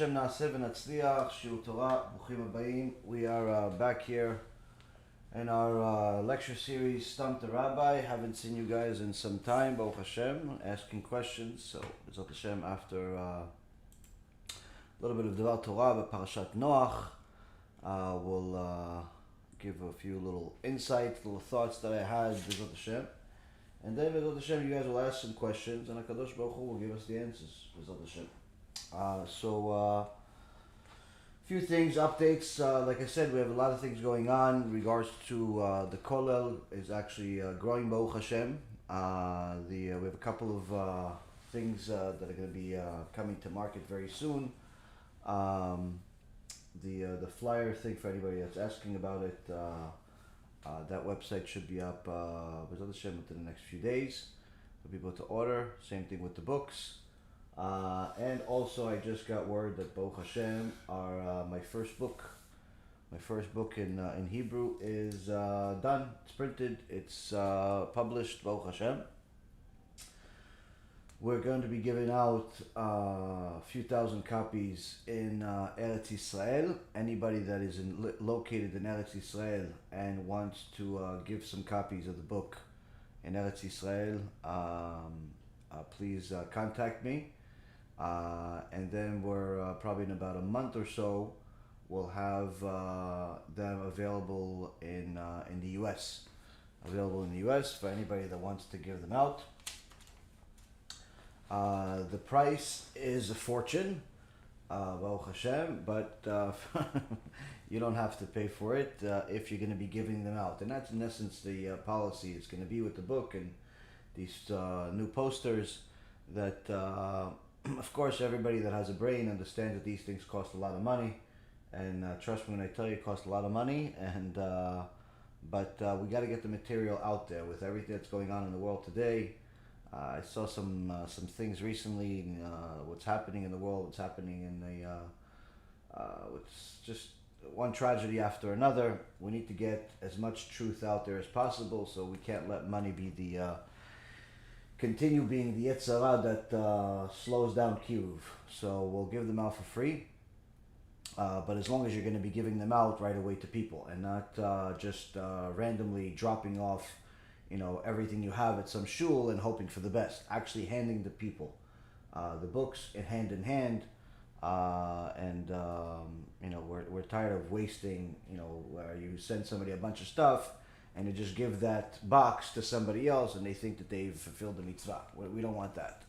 HaShem na'aseh v'natzliach, shiur Torah, bruchim habayim. We are back here in our lecture series, Stump the Rabbi. Haven't seen you guys in some time, Baruch Hashem, asking questions. So, B'ezrat Hashem, after a little bit of Devar Torah, but Parashat Noach, we'll give a few little insights, little thoughts that I had, B'ezrat Hashem. And then, B'ezrat Hashem, you guys will ask some questions, and HaKadosh Baruch Hu will give us the answers, B'ezrat Hashem. Few things, updates. Like I said, we have a lot of things going on in regards to the Kollel is actually growing, Baruch Hashem. We have a couple of things that are going to be coming to market very soon. The flyer thing, for anybody that's asking about it, that website should be up B'ezrat Hashem within the next few days for people to order. Same thing with the books. And also I just got word that Baruch Hashem, my first book in Hebrew is done. It's printed. It's published. Baruch Hashem. We're going to be giving out a few thousand copies in Eretz Yisrael. Anybody that is located in Eretz Yisrael and wants to give some copies of the book in Eretz Yisrael, please contact me. And then we're probably in about a month or so, we'll have them available in the U.S. Available in the U.S. for anybody that wants to give them out. The price is a fortune, Baruch Hashem, but you don't have to pay for it if you're going to be giving them out. And that's in essence the policy. It's going to be with the book and these new posters that... of course, everybody that has a brain understands that these things cost a lot of money, and trust me when I tell you, it costs a lot of money. And but we got to get the material out there with everything that's going on in the world today. I saw some things recently. What's happening in the world? What's happening in what's just one tragedy after another. We need to get as much truth out there as possible. So we can't let money be the continue being the Yetzirah that slows down Kiruv. So we'll give them out for free. But as long as you're going to be giving them out right away to people and not just randomly dropping off, everything you have at some shul and hoping for the best. Actually handing the people the books in hand. We're tired of wasting, where you send somebody a bunch of stuff and you just give that box to somebody else and they think that they've fulfilled the mitzvah. We don't want that.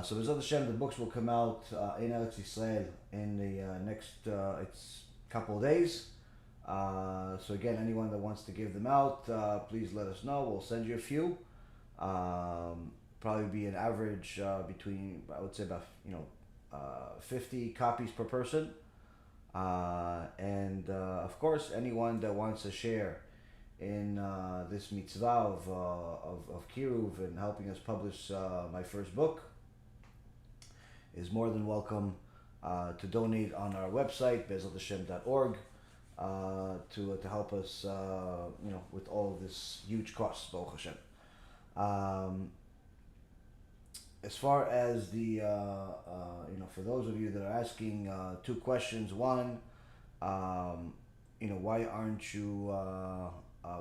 So B'ezrat Hashem, the books will come out in Eretz Yisrael in the next couple of days. So again, anyone that wants to give them out, please let us know. We'll send you a few. Probably be an average between, I would say about 50 copies per person. And of course, anyone that wants to share in this mitzvah of Kiruv and helping us publish my first book is more than welcome to donate on our website, bezrathashem.org, to help us, with all of this huge cost, Baruch Hashem. As far as the, for those of you that are asking two questions. One, why aren't you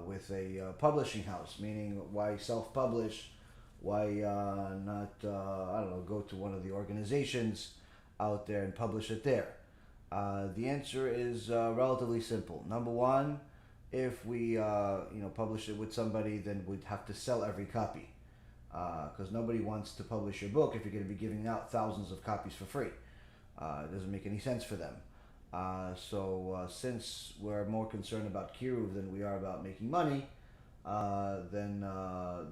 with a publishing house? Meaning, why self-publish? Why not, go to one of the organizations out there and publish it there? The answer is relatively simple. Number one, if we, publish it with somebody, then we'd have to sell every copy. Because nobody wants to publish your book if you're going to be giving out thousands of copies for free. It doesn't make any sense for them. So since we're more concerned about Kiruv than we are about making money, then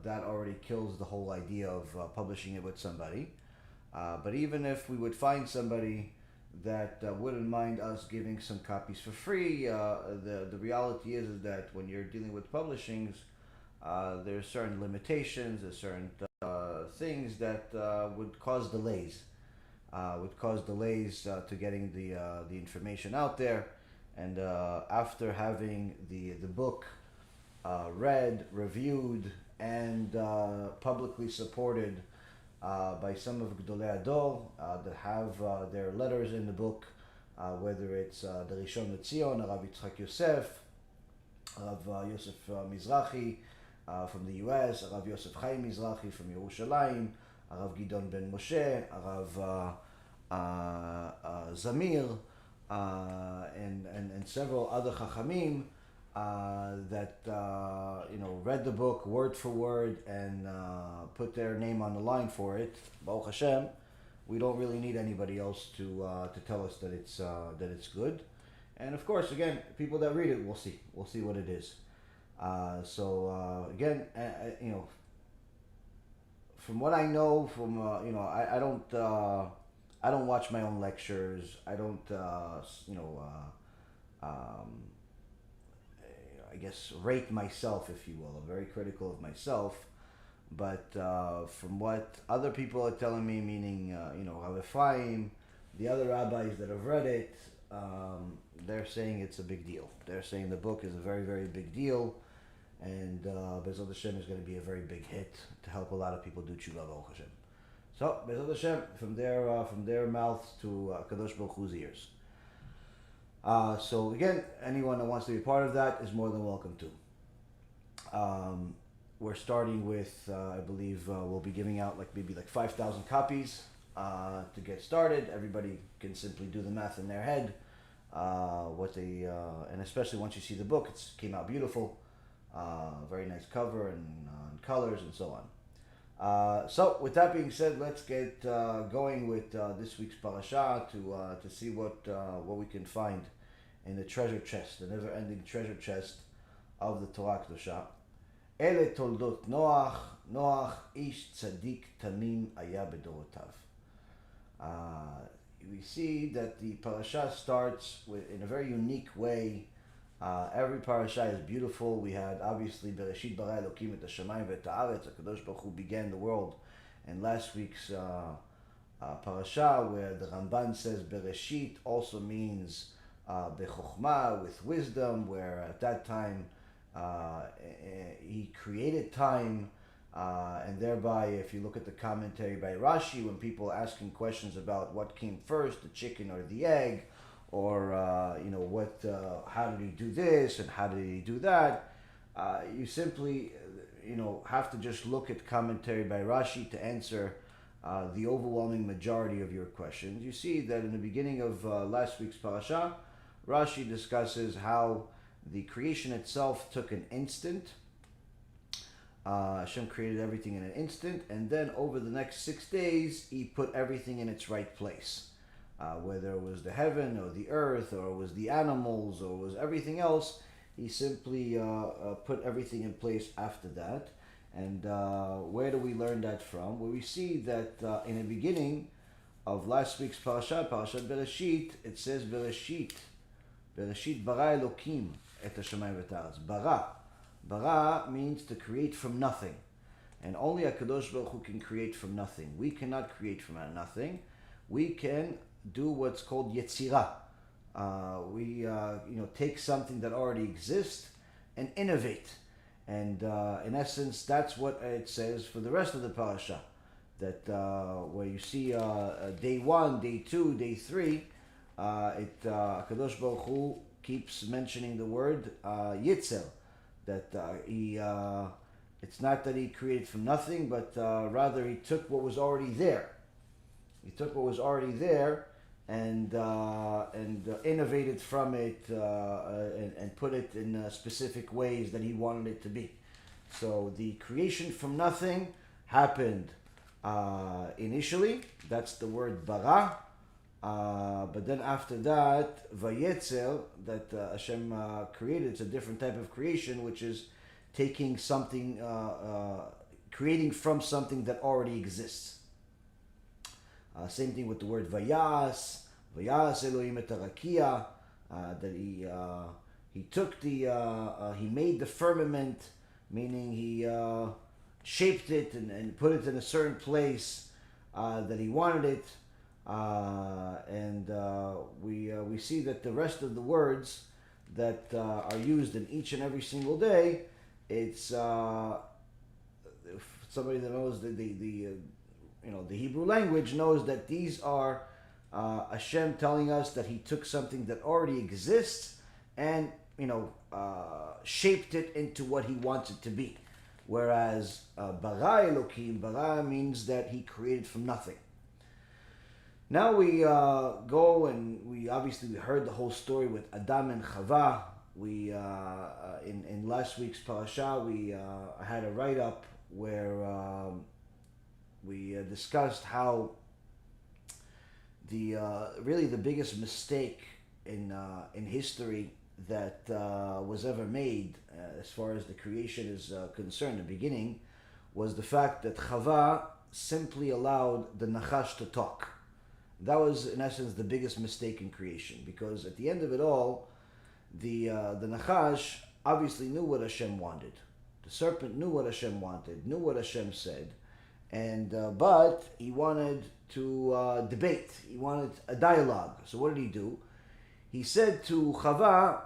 that already kills the whole idea of publishing it with somebody. But even if we would find somebody that wouldn't mind us giving some copies for free, the reality is that when you're dealing with publishings, there's certain limitations, there's certain things that would cause delays. To getting the information out there, and after having the book read, reviewed, and publicly supported by some of Gdolei Ador that have their letters in the book, whether it's the Rishon LeZion, Rav Yitzchak Yosef, Rav Yosef Mizrahi from the U.S., Rav Yosef Chaim Mizrahi from Yerushalayim, Rav Gidon Ben Moshe, Rav Zamir, and several other Chachamim that read the book word for word and put their name on the line for it. Baruch Hashem, we don't really need anybody else to tell us that it's good. And of course, again, people that read it, we'll see what it is. Again, from what I know, I don't watch my own lectures. I don't, I guess, rate myself, if you will. I'm very critical of myself. But from what other people are telling me, meaning, Rav Ephraim, the other rabbis that have read it, they're saying it's a big deal. They're saying the book is a very, very big deal. And Bezrat Hashem is going to be a very big hit to help a lot of people do tshuva, Baruch Hashem. So, Bezrat Hashem, from their mouths to Kadosh Baruch Hu's ears. So again, anyone that wants to be part of that is more than welcome to. We're starting with, I believe, we'll be giving out maybe 5,000 copies to get started. Everybody can simply do the math in their head. And especially once you see the book, it came out beautiful. Very nice cover and colors and so on. So with that being said, let's get going with this week's parasha to see what we can find in the treasure chest, the never-ending treasure chest of the Torah Kedosha. Ele toldot Noach ish Tzadik tamim aya bedorotav. We see that the parasha starts in a very unique way. Every parasha is beautiful. We had obviously Bereshith bara Elokim et Shamayim ve'et haaretz. HaKadosh Baruch Hu began the world. And last week's parasha, where the Ramban says Bereshith also means bechokhmah, with wisdom, where at that time he created time, and thereby, if you look at the commentary by Rashi, when people are asking questions about what came first, the chicken or the egg, or how did he do this and how did he do that, you simply have to just look at commentary by Rashi to answer the overwhelming majority of your questions. You see that in the beginning of last week's parasha, Rashi discusses how the creation itself took an instant. Hashem created everything in an instant, and then over the next 6 days, he put everything in its right place. Whether it was the heaven or the earth or it was the animals or it was everything else, he simply put everything in place after that. And where do we learn that from? Well, we see that in the beginning of last week's parasha, Parashat Bereshith, it says Bereshith bara Elokim et Shamayim ve'et haaretz. Bara means to create from nothing. And only HaKadosh Baruch Hu can create from nothing. We cannot create from nothing. We can do what's called yetzirah. We take something that already exists and innovate. And in essence, that's what it says for the rest of the parasha. That where you see day 1, day 2, day 3, Kadosh Baruch Hu keeps mentioning the word yitzer. That it's not that he created from nothing, but rather he took what was already there. He took what was already there and innovated from it and put it in specific ways that he wanted it to be. So the creation from nothing happened initially. That's the word bara. But then after that, vayetzel, that Hashem created, it's a different type of creation, which is taking something, creating from something that already exists. Same thing with the word vayas Elohim et harakia, that he took he made the firmament, meaning he shaped it and put it in a certain place that he wanted it. We see that the rest of the words that are used in each and every single day, it's somebody that knows the the Hebrew language knows that these are Hashem telling us that He took something that already exists and shaped it into what He wants it to be. Whereas bara Elokim, bara means that He created from nothing. Now we go and we heard the whole story with Adam and Chava. We in last week's parasha we had a write-up where we discussed how really the biggest mistake in history that was ever made as far as the creation is concerned. The beginning was the fact that Chava simply allowed the Nachash to talk. That was in essence the biggest mistake in creation, because at the end of it all, the Nachash obviously knew what Hashem wanted. The serpent knew what Hashem wanted, knew what Hashem said, and but he wanted to debate. He wanted a dialogue. So what did he do? He said to Chava,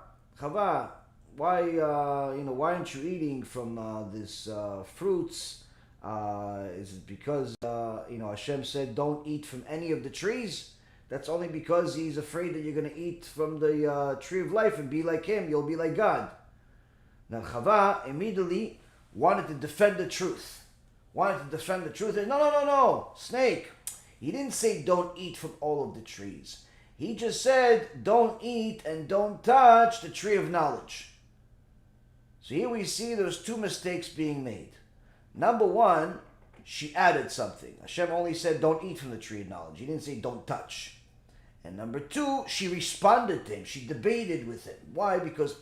why aren't you eating from this fruits? Is it because Hashem said don't eat from any of the trees? That's only because He's afraid that you're going to eat from the tree of life and be like Him. You'll be like God. Now Chava immediately wanted to defend the truth. And no, snake. He didn't say don't eat from all of the trees. He just said don't eat and don't touch the tree of knowledge. So here we see there's two mistakes being made. Number one, she added something. Hashem only said don't eat from the tree of knowledge. He didn't say don't touch. And number two, she responded to him. She debated with him. Why? Because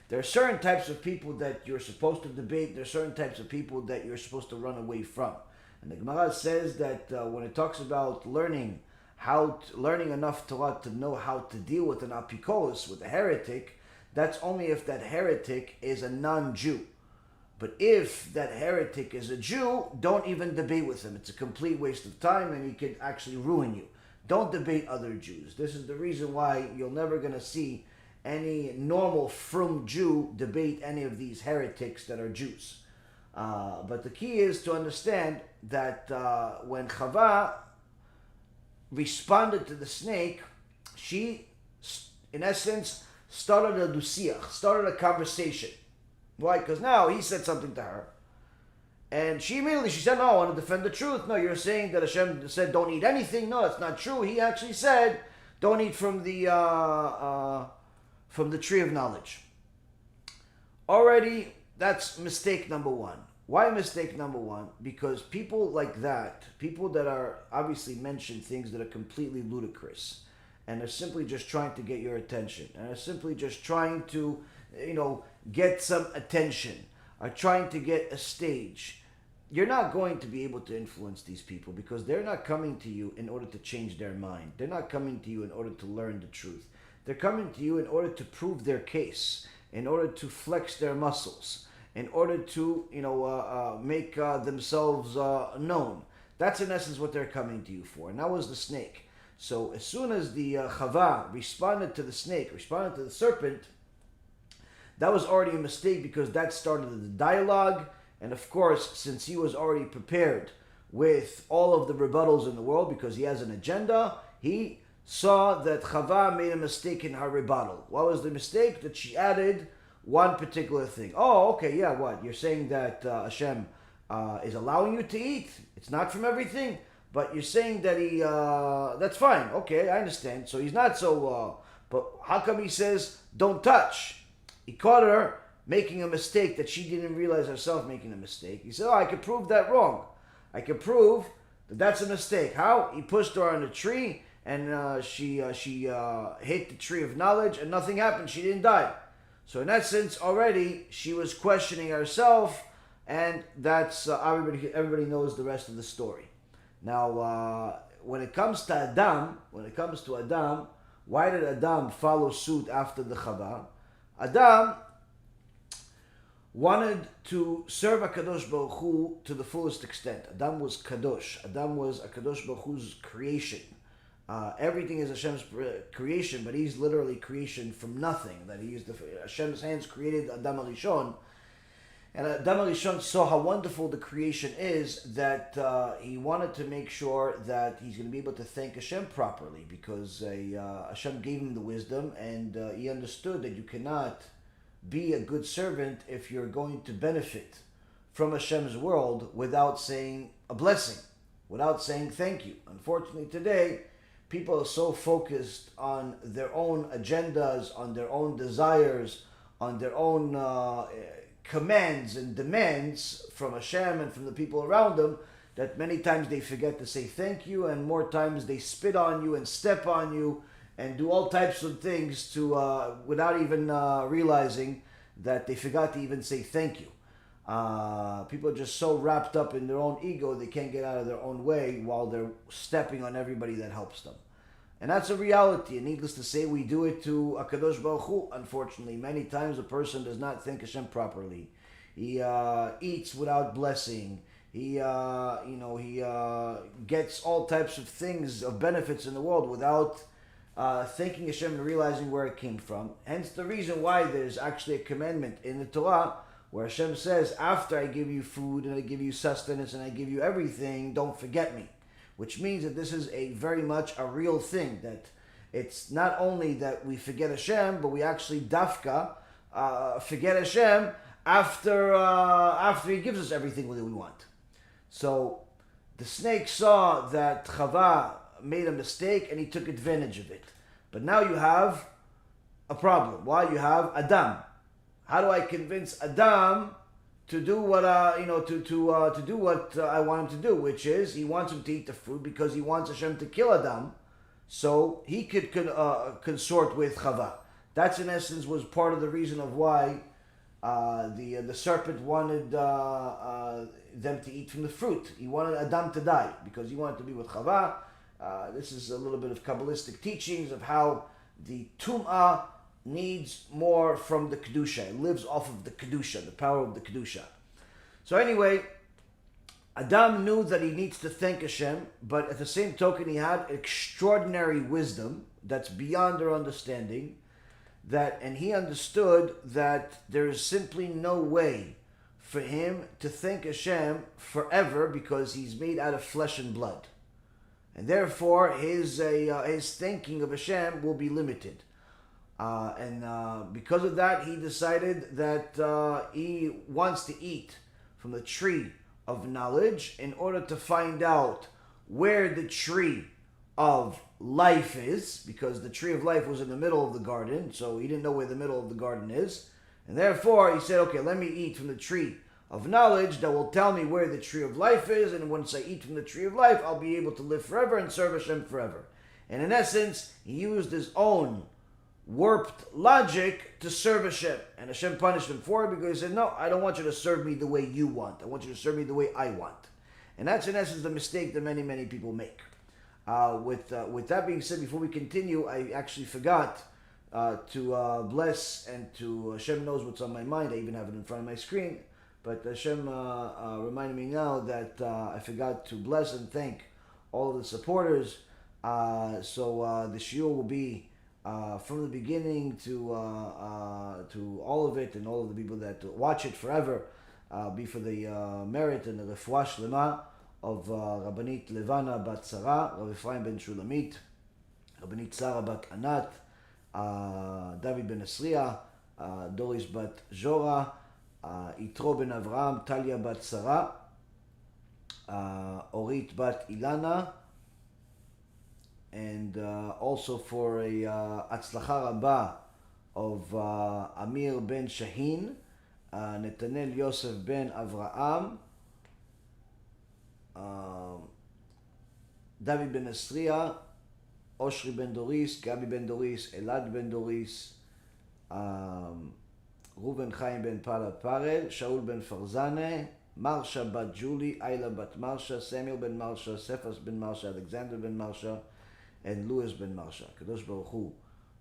there are certain types of people that you're supposed to debate. There are certain types of people that you're supposed to run away from. And the Gemara says that when it talks about learning enough Torah to know how to deal with an apikolos, with a heretic, that's only if that heretic is a non-Jew. But if that heretic is a Jew, don't even debate with him. It's a complete waste of time and he could actually ruin you. Don't debate other Jews. This is the reason why you're never going to see any normal frum Jew debate any of these heretics that are Jews. But the key is to understand that when Chava responded to the snake, she, in essence, started a dusiach, started a conversation. Why? Because now he said something to her. And she said, no, I want to defend the truth. No, you're saying that Hashem said don't eat anything. No, that's not true. He actually said don't eat from the tree of knowledge. Already, that's mistake number one. Why mistake number one? Because people like that, people that are obviously mention things that are completely ludicrous and are simply just trying to get your attention and are simply just trying to, get some attention, are trying to get a stage. You're not going to be able to influence these people because they're not coming to you in order to change their mind. They're not coming to you in order to learn the truth. They're coming to you in order to prove their case, in order to flex their muscles, in order to, make themselves known. That's in essence what they're coming to you for. And that was the snake. So as soon as the Chava responded to the snake, responded to the serpent, that was already a mistake because that started the dialogue. And of course, since he was already prepared with all of the rebuttals in the world because he has an agenda, he saw that Chava made a mistake in her rebuttal. What was the mistake? That she added one particular thing. Oh, okay, yeah, what? You're saying that Hashem is allowing you to eat? It's not from everything? But you're saying that he, that's fine. Okay, I understand. So he's not so, but how come he says, don't touch? He caught her making a mistake that she didn't realize herself making a mistake. He said, I can prove that wrong. I can prove that that's a mistake. How? He pushed her on a tree and she hit the tree of knowledge and nothing happened. She didn't die. So in that sense, already she was questioning herself, and that's everybody knows the rest of the story. Now, when it comes to Adam, why did Adam follow suit after the Chava? Adam wanted to serve HaKadosh Baruch Hu to the fullest extent. Adam was Kadosh. Adam was HaKadosh Baruch Hu's creation. Everything is Hashem's creation, but he's literally creation from nothing. That Hashem's hands created Adam HaRishon. And Adam HaRishon saw how wonderful the creation is that he wanted to make sure that he's going to be able to thank Hashem properly, because Hashem gave him the wisdom, and he understood that you cannot be a good servant if you're going to benefit from Hashem's world without saying a blessing, without saying thank you. Unfortunately today, people are so focused on their own agendas, on their own desires, on their own commands and demands from Hashem and from the people around them, that many times they forget to say thank you, and more times they spit on you and step on you and do all types of things to without even realizing that they forgot to even say thank you. People are just so wrapped up in their own ego, they can't get out of their own way while they're stepping on everybody that helps them. And that's a reality, and needless to say, we do it to HaKadosh Baruch Hu. Unfortunately, many times a person does not thank Hashem properly. He eats without blessing. He gets all types of things, of benefits in the world without thanking Hashem and realizing where it came from. Hence the reason why there's actually a commandment in the Torah where Hashem says, after I give you food and I give you sustenance and I give you everything, don't forget me. Which means that this is very much a real thing, that it's not only that we forget Hashem, but we actually dafka forget Hashem after He gives us everything that we want. So the snake saw that Chava made a mistake and he took advantage of it. But now you have a problem. Why? You have Adam. How do I convince Adam to do what to do what I want him to do, which is he wants him to eat the fruit because he wants Hashem to kill Adam, so he could consort with Chava. That's in essence was part of the reason of why the serpent wanted them to eat from the fruit. He wanted Adam to die because he wanted to be with Chava. This is a little bit of Kabbalistic teachings of how the Tum'ah needs more from the Kedusha. It lives off of the Kedusha, the power of the Kedusha. So anyway, Adam knew that he needs to thank Hashem, but at the same token he had extraordinary wisdom that's beyond our understanding, and he understood that there is simply no way for him to thank Hashem forever because he's made out of flesh and blood. And therefore his thanking of Hashem will be limited. Because of that, he decided that he wants to eat from the tree of knowledge in order to find out where the tree of life is, because the tree of life was in the middle of the garden, so he didn't know where the middle of the garden is. And therefore, he said, okay, let me eat from the tree of knowledge that will tell me where the tree of life is, and once I eat from the tree of life, I'll be able to live forever and serve Hashem forever. And in essence, he used his own warped logic to serve Hashem, and Hashem punished him for it because he said, no, I don't want you to serve me the way you want. I want you to serve me the way I want. And that's in essence the mistake that many, many people make. With that being said, before we continue, I actually forgot to bless, and to Hashem knows what's on my mind. I even have it in front of my screen, but Hashem reminded me now that I forgot to bless and thank all of the supporters. So the shiur will be from the beginning to all of it, and all of the people that watch it forever, be for the merit and the refuah shlema of Rabbanit Levana bat Sarah, Rav Ephraim ben Shulamit, Rabbanit Sarah bat Anat, David ben Esriya, Doris bat Jora, Yitro ben Avraham, Talia bat Sarah, Orit bat Ilana, and also for a Atzlacha Rabba of Amir ben Shahin, Netanel Yosef ben Avraham, David ben Esriya, Oshri ben Doris, Gabi ben Doris, Elad ben Doris, Reuven Chaim ben Parel, Shaul ben Farzane, Marsha bat Julie, Ayla bat Marsha, Samuel ben Marsha, Cephas ben Marsha, Alexander ben Marsha, and Louis ben Marsha. Kadosh Baruch Hu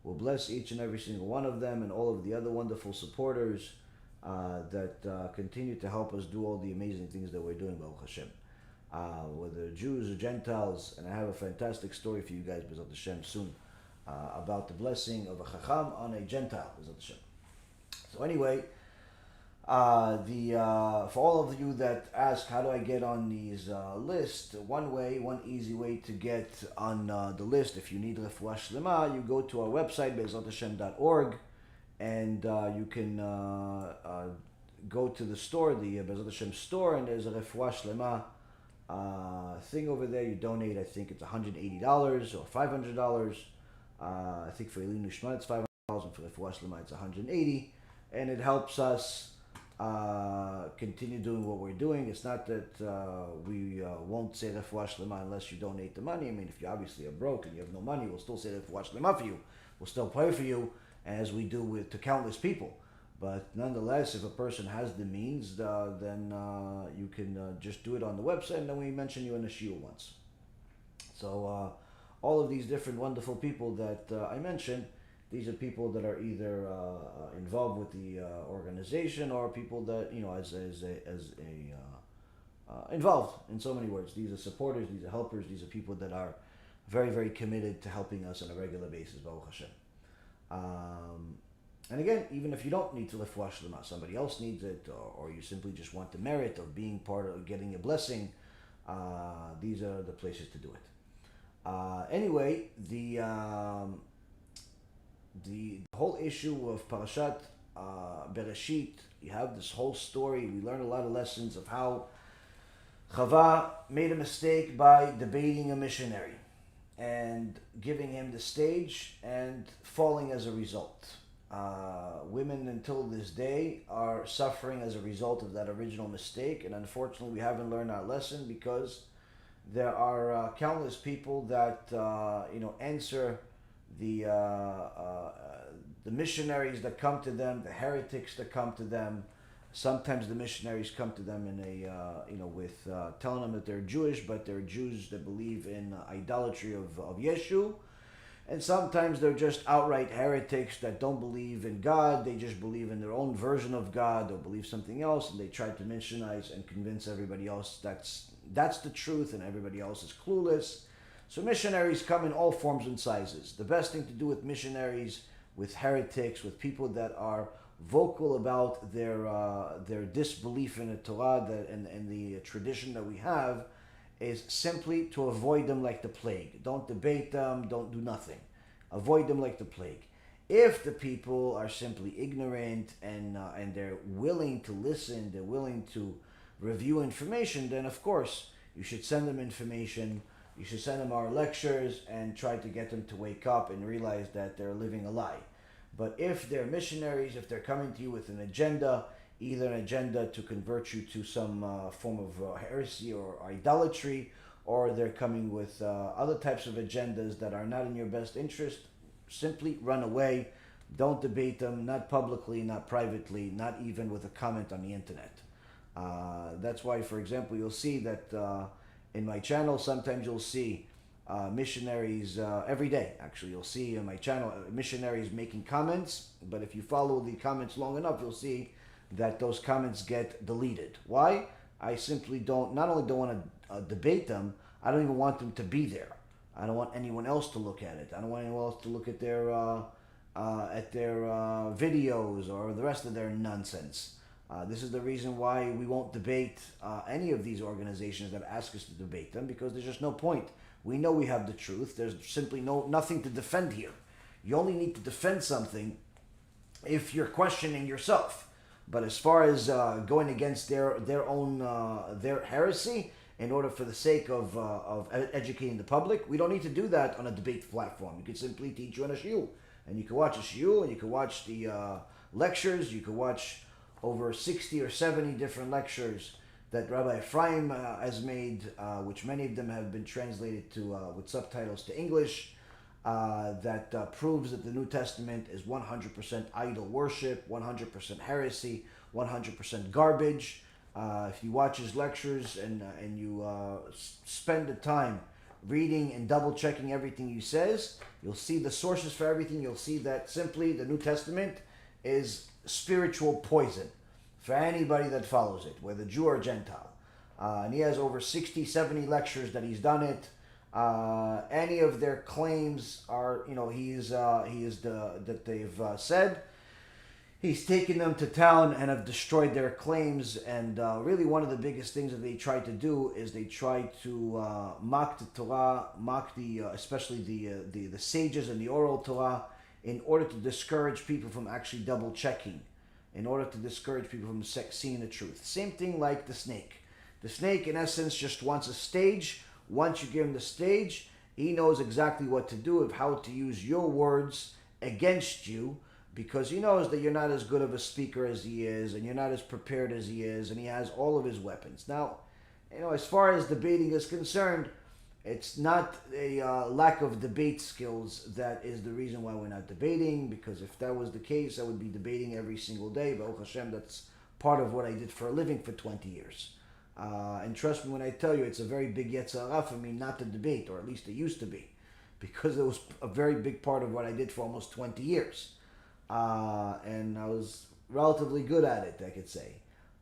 will bless each and every single one of them and all of the other wonderful supporters that continue to help us do all the amazing things that we're doing, Baruch Hashem. Whether Jews or Gentiles, and I have a fantastic story for you guys, B'ezrat Hashem, soon, about the blessing of a Chacham on a Gentile, B'ezrat Hashem. So anyway, For all of you that ask, how do I get on these lists? One easy way to get on the list, if you need refuah shlema, you go to our website, be'ezrat and you can go to the store, the Be'ezrat Hashem store, and there's a refuah shlema thing over there. You donate, I think it's $180 or $500. I think for Elinu Shma it's $500, and for refuah shlema it's $180, and it helps us continue doing what we're doing. It's not that we won't say refuah shlema unless you donate the money. I mean, if you obviously are broke and you have no money, we'll still say refuah shlema for you. We'll still pray for you, as we do to countless people. But nonetheless, if a person has the means, then you can just do it on the website, and then we mention you in the shiur once. So all of these different wonderful people that I mentioned, these are people that are either involved with the organization, or people that, involved in so many words. These are supporters, these are helpers, these are people that are very, very committed to helping us on a regular basis, Baruch Hashem. And again, even if you don't need to refuah shlema, somebody else needs it, or you simply just want the merit of being part of getting a blessing, these are the places to do it. Anyway, the whole issue of Parashat Bereshith, you have this whole story. We learn a lot of lessons of how Chava made a mistake by debating a missionary and giving him the stage and falling as a result. Women until this day are suffering as a result of that original mistake, and unfortunately we haven't learned our lesson, because there are countless people that answer the missionaries that come to them, the heretics that come to them. Sometimes the missionaries come to them in with telling them that they're Jewish, but they're Jews that believe in idolatry of Yeshu. And sometimes they're just outright heretics that don't believe in God. They just believe in their own version of God, or believe something else, and they try to missionize and convince everybody else that's the truth, and everybody else is clueless. So missionaries come in all forms and sizes. The best thing to do with missionaries, with heretics, with people that are vocal about their disbelief in the Torah and the tradition that we have, is simply to avoid them like the plague. Don't debate them, don't do nothing. Avoid them like the plague. If the people are simply ignorant and they're willing to listen, they're willing to review information, then of course you should send them information, you should send them our lectures, and try to get them to wake up and realize that they're living a lie. But if they're missionaries, if they're coming to you with an agenda, either an agenda to convert you to some form of heresy or idolatry, or they're coming with other types of agendas that are not in your best interest, simply run away. Don't debate them, not publicly, not privately, not even with a comment on the internet. That's why, for example, you'll see that in my channel, sometimes you'll see missionaries, every day actually, you'll see on my channel missionaries making comments, but if you follow the comments long enough, you'll see that those comments get deleted. Why? I simply not only don't want to debate them, I don't even want them to be there. I don't want anyone else to look at it. I don't want anyone else to look at their videos or the rest of their nonsense. This is the reason why we won't debate any of these organizations that ask us to debate them, because there's just no point. We know we have the truth. There's simply nothing to defend here. You only need to defend something if you're questioning yourself. But as far as going against their own heresy in order for the sake of educating the public, we don't need to do that on a debate platform. You can simply teach you on a shiur, and you can watch a shiur, and you can watch the lectures. You can watch over 60 or 70 different lectures that Rabbi Ephraim has made, which many of them have been translated to with subtitles to English. That proves that the New Testament is 100% idol worship, 100% heresy, 100% garbage. If you watch his lectures and you spend the time reading and double checking everything he says, you'll see the sources for everything. You'll see that simply the New Testament is spiritual poison for anybody that follows it, whether Jew or Gentile. And he has over 60, 70 lectures that he's done it. Any of their claims are, that they've said, He's taken them to town and have destroyed their claims. And really, one of the biggest things that they try to do is they try to mock the Torah, mock especially the sages and the oral Torah, in order to discourage people from actually double checking, in order to discourage people from seeing the truth. Same thing like the snake. The snake, in essence, just wants a stage. Once you give him the stage, he knows exactly what to do, of how to use your words against you, because he knows that you're not as good of a speaker as he is, and you're not as prepared as he is, and he has all of his weapons. Now, as far as debating is concerned, it's not a lack of debate skills that is the reason why we're not debating, because if that was the case, I would be debating every single day. But HaShem, that's part of what I did for a living for 20 years. And trust me when I tell you, it's a very big yetzirah for me not to debate, or at least it used to be, because it was a very big part of what I did for almost 20 years. And I was relatively good at it, I could say.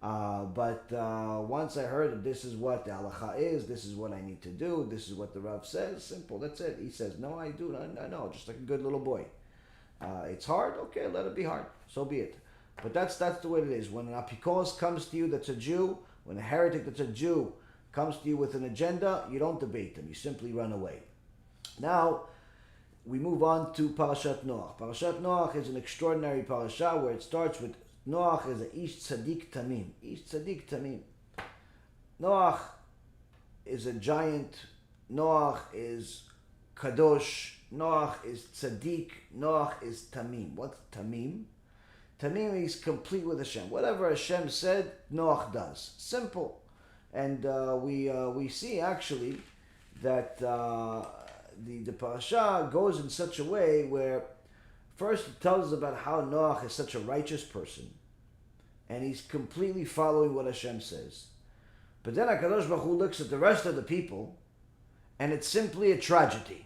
But once I heard that this is what the halacha is, this is what I need to do, this is what the Rav says, simple, that's it. He says, no, I do, no, just like a good little boy. It's hard, okay, let it be hard, so be it. But that's the way it is. When an apikos comes to you that's a Jew, when a heretic that's a Jew comes to you with an agenda, you don't debate them, you simply run away. Now, we move on to Parashat Noach. Parashat Noach is an extraordinary parasha where it starts with Noach is a Ish Tzadik Tamim. Ish Tzadik Tamim. Noach is a giant. Noach is Kadosh. Noach is Tzadik. Noach is Tamim. What's Tamim? Tamim is complete with Hashem. Whatever Hashem said, Noach does. Simple. And we see actually that the parasha goes in such a way where first it tells us about how Noach is such a righteous person, and he's completely following what Hashem says. But then HaKadosh Baruch Hu looks at the rest of the people, and it's simply a tragedy.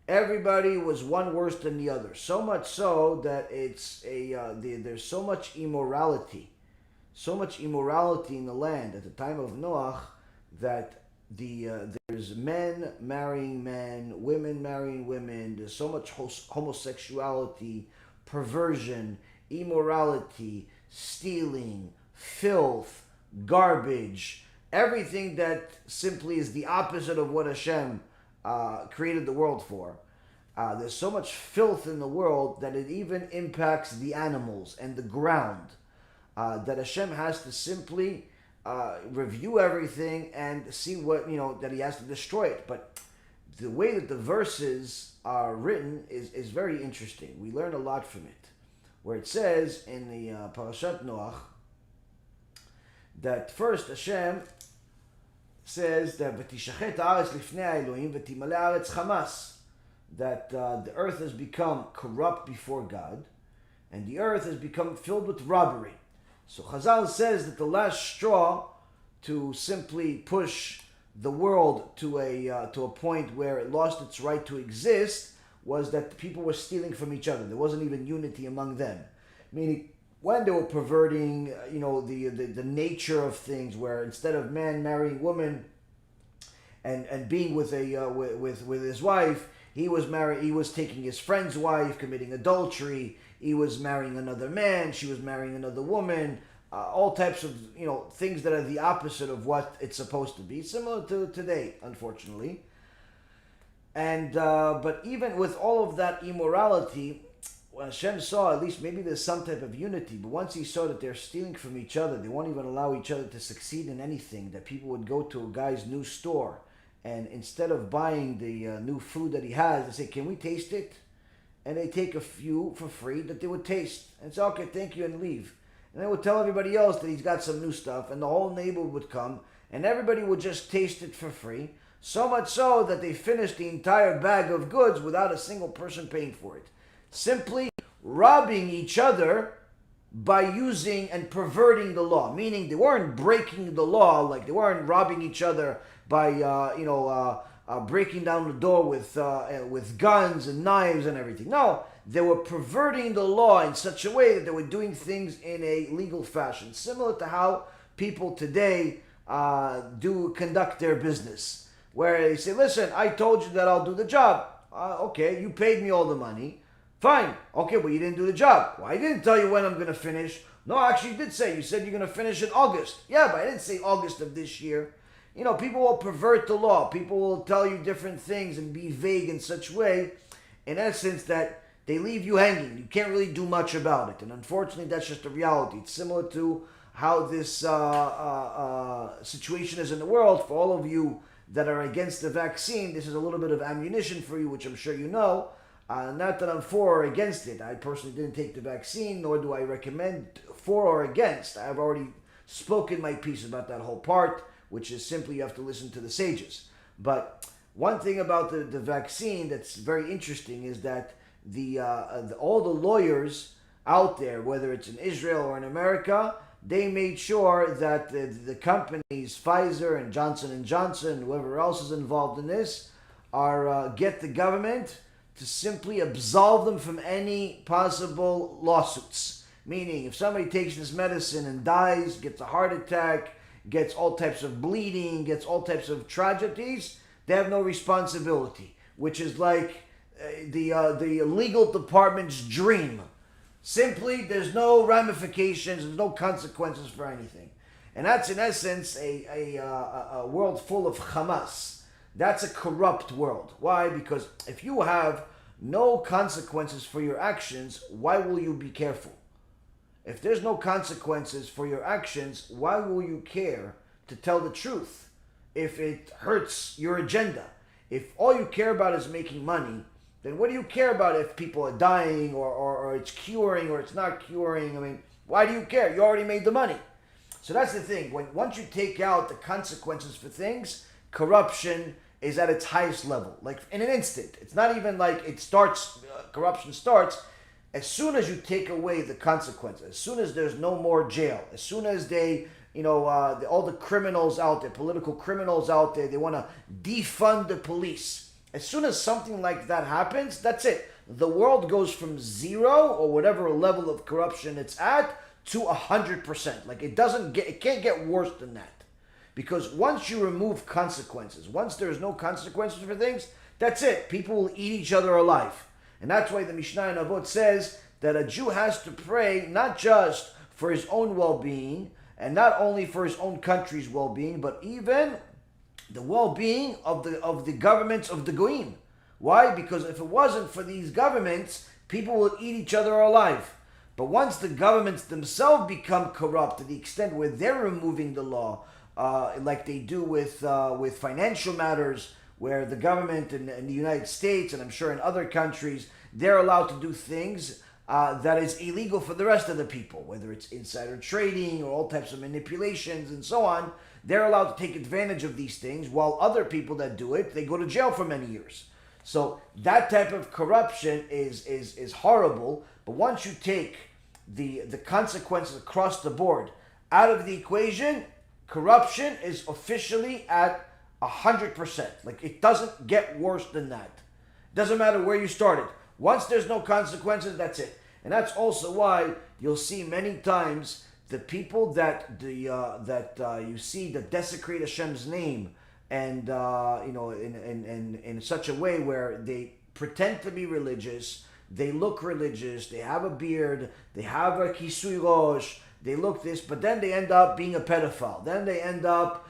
Everybody was one worse than the other. So much so that there's so much immorality in the land at the time of Noach that there's men marrying men, women marrying women. There's so much homosexuality, perversion, immorality, stealing, filth, garbage, everything that simply is the opposite of what Hashem created the world for. There's so much filth in the world that it even impacts the animals and the ground, that Hashem has to simply review everything and see what, that he has to destroy it. But the way that the verses are written is very interesting. We learn a lot from it, where it says in the Parashat Noach that first Hashem says that "V'tishachet haaretz lifnei Elohim v'timalei haaretz chamas," that the earth has become corrupt before God, and the earth has become filled with robbery. So Chazal says that the last straw to simply push the world to a point where it lost its right to exist was that people were stealing from each other. There wasn't even unity among them. Meaning, when they were perverting, the nature of things, where instead of man marrying woman and being with his wife, he was taking his friend's wife, committing adultery. He was marrying another man. She was marrying another woman. All types of things that are the opposite of what it's supposed to be. Similar to today, unfortunately. And but even with all of that immorality, when Hashem saw at least maybe there's some type of unity. But once he saw that they're stealing from each other, they won't even allow each other to succeed in anything. That people would go to a guy's new store, and instead of buying the new food that he has, they say, "Can we taste it?" And they take a few for free that they would taste. And say, "Okay, thank you," and leave. And they would tell everybody else that he's got some new stuff, and the whole neighborhood would come, and everybody would just taste it for free. So much so that they finished the entire bag of goods without a single person paying for it. Simply robbing each other by using and perverting the law. Meaning they weren't breaking the law, like they weren't robbing each other by, breaking down the door with guns and knives and everything. No, they were perverting the law in such a way that they were doing things in a legal fashion, similar to how people today do conduct their business, where they say, "Listen, I told you that I'll do the job. Okay, you paid me all the money. Fine. Okay, well, you didn't do the job. Well, I didn't tell you when I'm going to finish. No, actually, you did say. You said you're going to finish in August. Yeah, but I didn't say August of this year. People will pervert the law. People will tell you different things and be vague in such way, in essence, that they leave you hanging. You can't really do much about it. And unfortunately, that's just the reality. It's similar to how this situation is in the world. For all of you that are against the vaccine, this is a little bit of ammunition for you, which I'm sure you know. Not that I'm for or against it. I personally didn't take the vaccine, nor do I recommend for or against. I've already spoken my piece about that whole part, which is simply you have to listen to the sages. But one thing about the vaccine that's very interesting is that all the lawyers out there, whether it's in Israel or in America, they made sure that the companies, Pfizer and Johnson & Johnson, whoever else is involved in this, get the government to simply absolve them from any possible lawsuits. Meaning, if somebody takes this medicine and dies, gets a heart attack, gets all types of bleeding, gets all types of tragedies, they have no responsibility, which is like the legal department's dream. Simply, there's no ramifications, there's no consequences for anything. And that's in essence a world full of Hamas. That's a corrupt world. Why? Because if you have no consequences for your actions, why will you be careful? If there's no consequences for your actions, why will you care to tell the truth if it hurts your agenda? If all you care about is making money, then what do you care about if people are dying or it's curing or it's not curing? I mean, why do you care? You already made the money. So that's the thing. Once you take out the consequences for things, corruption is at its highest level. Like in an instant. It's not even like it starts, corruption starts. As soon as you take away the consequences, as soon as there's no more jail, as soon as they, all the criminals out there, political criminals out there, they want to defund the police. As soon as something like that happens, that's it. The world goes from 0 or whatever level of corruption it's at to 100%. Like it can't get worse than that. Because once you remove consequences, once there's no consequences for things, that's it. People will eat each other alive. And that's why the Mishnah in Avot says that a Jew has to pray not just for his own well-being, and not only for his own country's well-being, but even the well-being of the governments of the Goyim. Why? Because if it wasn't for these governments, people will eat each other alive. But once the governments themselves become corrupt to the extent where they're removing the law, like they do with financial matters, where the government in the United States, and I'm sure in other countries, they're allowed to do things that is illegal for the rest of the people, whether it's insider trading or all types of manipulations and so on. They're allowed to take advantage of these things, while other people that do it, they go to jail for many years. So that type of corruption is horrible. But once you take the consequences across the board out of the equation, corruption is officially at 100%. Like it doesn't get worse than that. Doesn't matter where you started. Once there's no consequences, that's it. And that's also why you'll see many times the people that you see that desecrate Hashem's name, and in such a way where they pretend to be religious, they look religious, they have a beard, they have a kisui rosh, they look this, but then they end up being a pedophile. Then they end up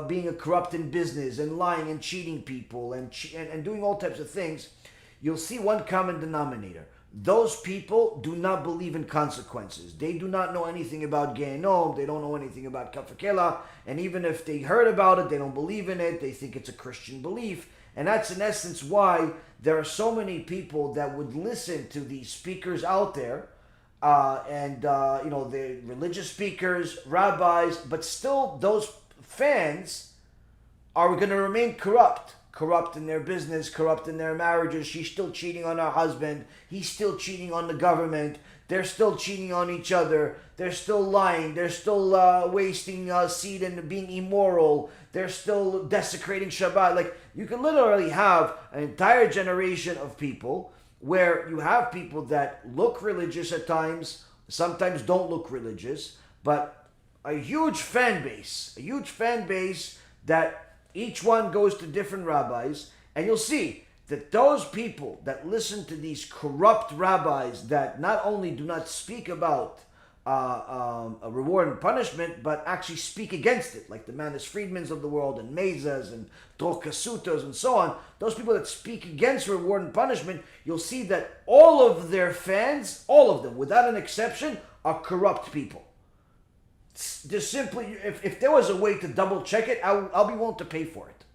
being a corrupt in business and lying and cheating people and doing all types of things. You'll see one common denominator. Those people do not believe in consequences. They do not know anything about Gehenom. They don't know anything about Kafakela. And even if they heard about it, they don't believe in it. They think it's a Christian belief. And that's in essence why there are so many people that would listen to these speakers out there, the religious speakers, rabbis, but still those fans are going to remain corrupt in their business, corrupt in their marriages. She's still cheating on her husband. He's still cheating on the government. They're still cheating on each other. They're still lying. They're still wasting seed and being immoral. They're still desecrating Shabbat. Like, you can literally have an entire generation of people where you have people that look religious at times, sometimes don't look religious, but a huge fan base that each one goes to different rabbis, and you'll see that those people that listen to these corrupt rabbis that not only do not speak about a reward and punishment, but actually speak against it, like the Manis Friedmans of the world and Mezas and Trokasutas and so on, those people that speak against reward and punishment, you'll see that all of their fans, all of them, without an exception, are corrupt people. There's simply, if there was a way to double check it, I'll be willing to pay for it.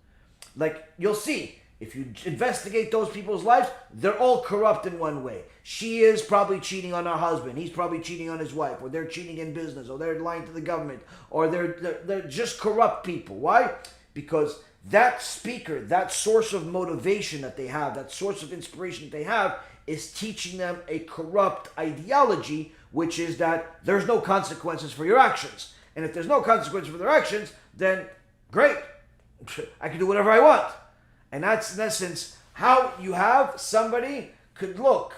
Like, you'll see, if you investigate those people's lives, they're all corrupt in one way. She is probably cheating on her husband. He's probably cheating on his wife. Or they're cheating in business. Or they're lying to the government. Or they're just corrupt people. Why? Because that speaker, that source of motivation that they have, that source of inspiration that they have, is teaching them a corrupt ideology, which is that there's no consequences for your actions. And if there's no consequences for their actions, then great. I can do whatever I want. And that's, in essence, how you have somebody could look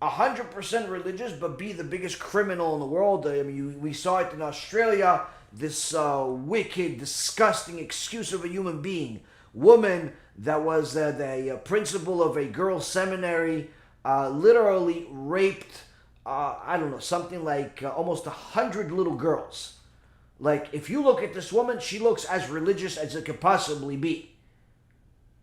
100% religious, but be the biggest criminal in the world. I mean, we saw it in Australia, this wicked, disgusting excuse of a human being. Woman that was the principal of a girls' seminary, literally raped, something like almost 100 little girls. Like, if you look at this woman, she looks as religious as it could possibly be.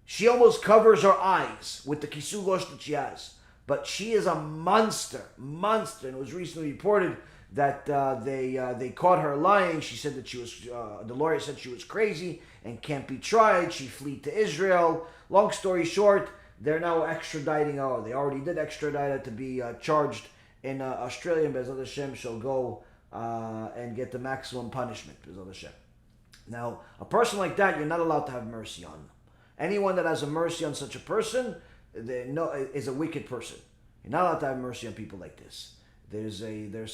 She almost covers her eyes with the kisugosh that she has. But she is a monster. And it was recently reported that they caught her lying. She said that she was, the lawyer said she was crazy and can't be tried. She fled to Israel. Long story short, they're now extraditing her. They already did extradite her to be charged in Australia. And Bezat Hashem shall go and get the maximum punishment. Bezat Hashem. Now, a person like that, you're not allowed to have mercy on. Anyone that has a mercy on such a person is a wicked person. You're not allowed to have mercy on people like this. There's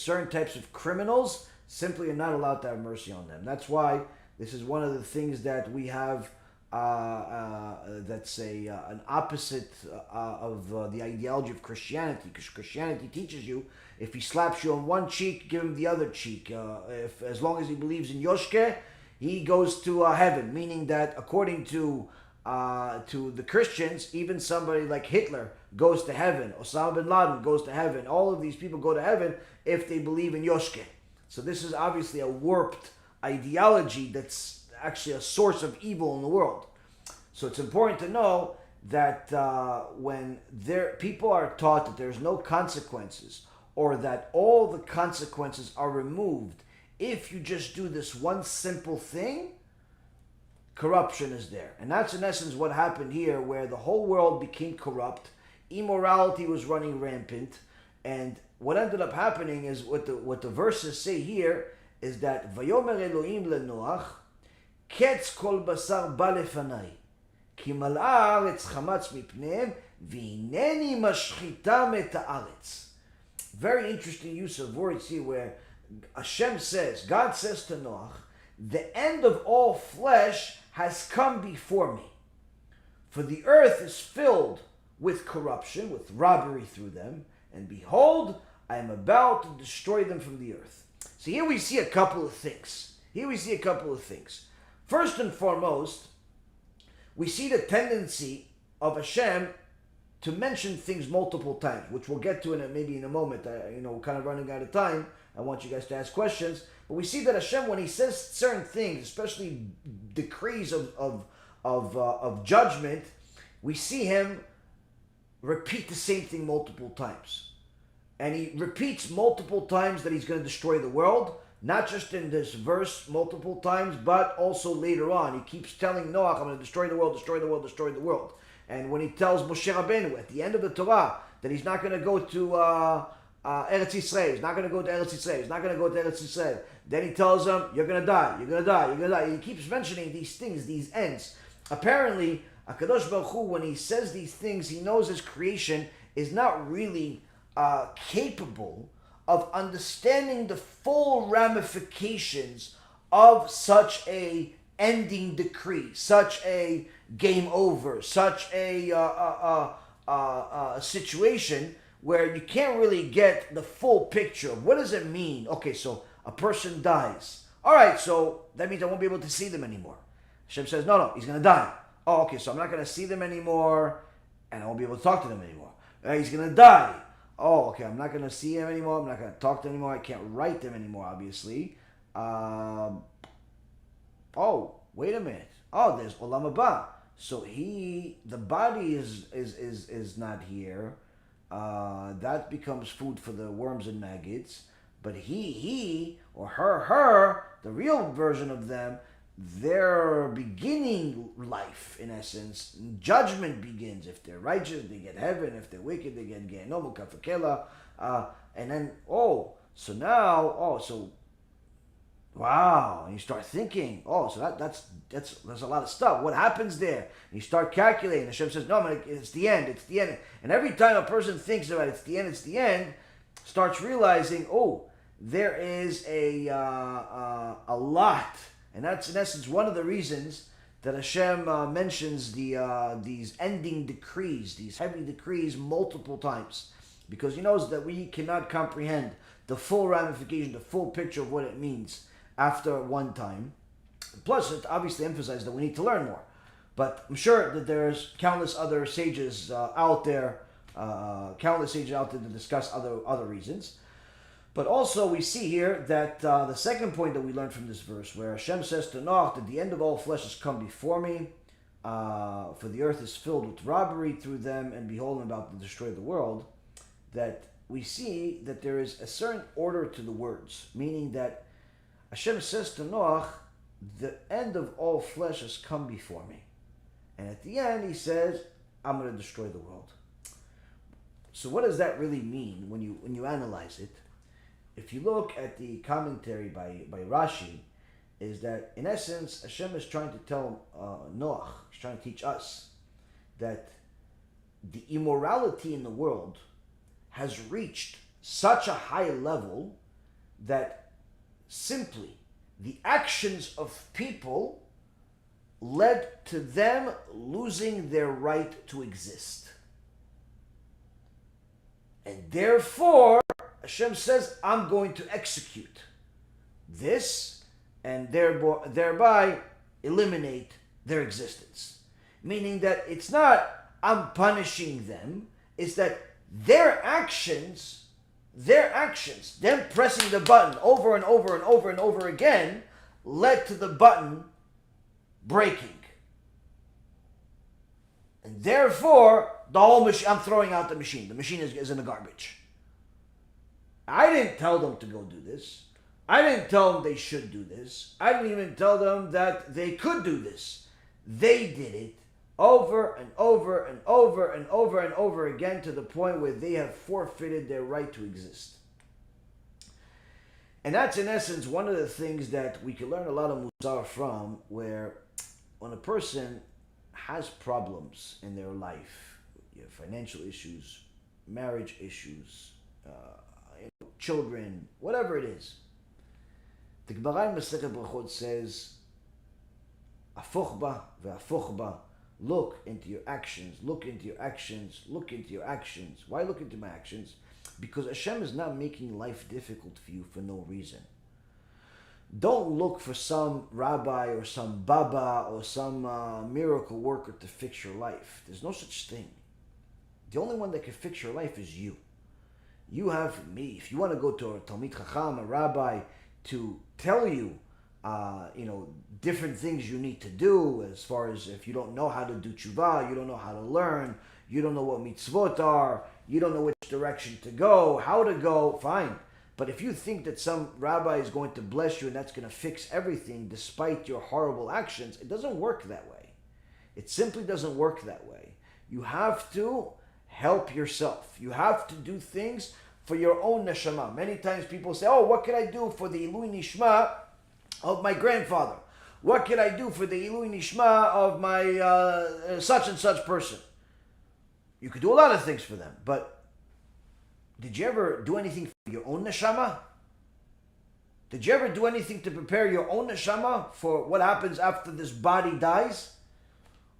certain types of criminals, simply you're not allowed to have mercy on them. That's why this is one of the things that we have that's an opposite of the ideology of Christianity, because Christianity teaches you, if he slaps you on one cheek, give him the other cheek. As long as he believes in Yoshke, he goes to heaven, meaning that according to the Christians, even somebody like Hitler goes to heaven, Osama bin Laden goes to heaven. All of these people go to heaven if they believe in Yoshke. So this is obviously a warped ideology that's actually a source of evil in the world. So it's important to know that when people are taught that there's no consequences, or that all the consequences are removed if you just do this one simple thing, corruption is there. And that's in essence what happened here, where the whole world became corrupt, immorality was running rampant, and what ended up happening is what the verses say here is that Vayomer Elohim leNoach ketz kol basar ba lefanai ki mal'a haaretz chamatz mipneim v'hineni mashchitam et haaretz. Very interesting use of words here, where HaShem says, God says to Noach, the end of all flesh has come before me. For the earth is filled with corruption, with robbery through them, and behold, I am about to destroy them from the earth. So here we see a couple of things. First and foremost, we see the tendency of Hashem to mention things multiple times, which we'll get to maybe in a moment. We're kind of running out of time. I want you guys to ask questions. But we see that Hashem, when he says certain things, especially decrees of judgment, we see him repeat the same thing multiple times. And he repeats multiple times that he's going to destroy the world, not just in this verse multiple times, but also later on. He keeps telling Noach, I'm going to destroy the world, destroy the world, destroy the world. And when he tells Moshe Rabbeinu at the end of the Torah that he's not going to go to Eretz Yisrael, he's not going to go to Eretz Yisrael, he's not going to go to Eretz Yisrael, then he tells him, you're going to die, you're going to die, you're going to die. He keeps mentioning these things, these ends. Apparently, HaKadosh Baruch Hu, when he says these things, he knows his creation is not really capable of understanding the full ramifications of such a ending decree, such a game over, such a situation where you can't really get the full picture of what does it mean. Okay, so a person dies. All right, so that means I won't be able to see them anymore. Hashem says, no, he's going to die. Oh, okay, so I'm not going to see them anymore, and I won't be able to talk to them anymore. He's going to die. Oh, okay, I'm not going to see him anymore. I'm not going to talk to them anymore. I can't write them anymore, obviously. Oh, wait a minute. Oh, there's Olam Haba. So the body is not here. That becomes food for the worms and maggots. But he or her, the real version of them, they're beginning life, in essence. Judgment begins. If they're righteous, they get heaven. If they're wicked, they get Gehenom, Kafakela. And then, wow. And you start thinking, so that's a lot of stuff. What happens there? And you start calculating. Hashem says, no, man, it's the end. It's the end. And every time a person thinks about it's the end, starts realizing, there is a lot. And that's, in essence, one of the reasons that Hashem mentions these ending decrees, these heavy decrees, multiple times. Because he knows that we cannot comprehend the full ramification, the full picture of what it means after one time. Plus, it obviously emphasizes that we need to learn more. But I'm sure that there's countless other sages out there to discuss other reasons. But also we see here that the second point that we learned from this verse, where Hashem says to Noach that the end of all flesh has come before me, for the earth is filled with robbery through them, and behold, I'm about to destroy the world, that we see that there is a certain order to the words, meaning that Hashem says to Noach, the end of all flesh has come before me. And at the end he says, I'm going to destroy the world. So what does that really mean when you analyze it? If you look at the commentary by Rashi, is that in essence Hashem is trying to tell Noach, he's trying to teach us that the immorality in the world has reached such a high level that simply the actions of people led to them losing their right to exist. And therefore, Hashem says, I'm going to execute this and thereby eliminate their existence. Meaning that it's not, I'm punishing them, it's that their actions, them pressing the button over and over and over and over again, led to the button breaking. And therefore, the whole machine, I'm throwing out the machine. The machine is in the garbage. I didn't tell them to go do this. I didn't tell them they should do this. I didn't even tell them that they could do this. They did it over and over and over and over and over again to the point where they have forfeited their right to exist. And that's in essence one of the things that we can learn a lot of musar from, where when a person has problems in their life, financial issues, marriage issues, children, whatever it is, the Gemara in Masechet Brachot says, "Afoch ba ve'afoch ba." Look into your actions. Look into your actions. Look into your actions. Why look into my actions? Because Hashem is not making life difficult for you for no reason. Don't look for some rabbi or some baba or some miracle worker to fix your life. There's no such thing. The only one that can fix your life is you. You have me. If you want to go to a Talmid Chacham, a rabbi, to tell you, different things you need to do, as far as if you don't know how to do tshuva, you don't know how to learn, you don't know what mitzvot are, you don't know which direction to go, how to go, fine. But if you think that some rabbi is going to bless you and that's going to fix everything despite your horrible actions, it doesn't work that way. It simply doesn't work that way. You have to help yourself. You have to do things for your own neshama. Many times people say, what can I do for the Ilui Nishma of my grandfather? What can I do for the Ilui Nishma of my such and such person? You could do a lot of things for them, but did you ever do anything for your own neshama? Did you ever do anything to prepare your own neshama for what happens after this body dies?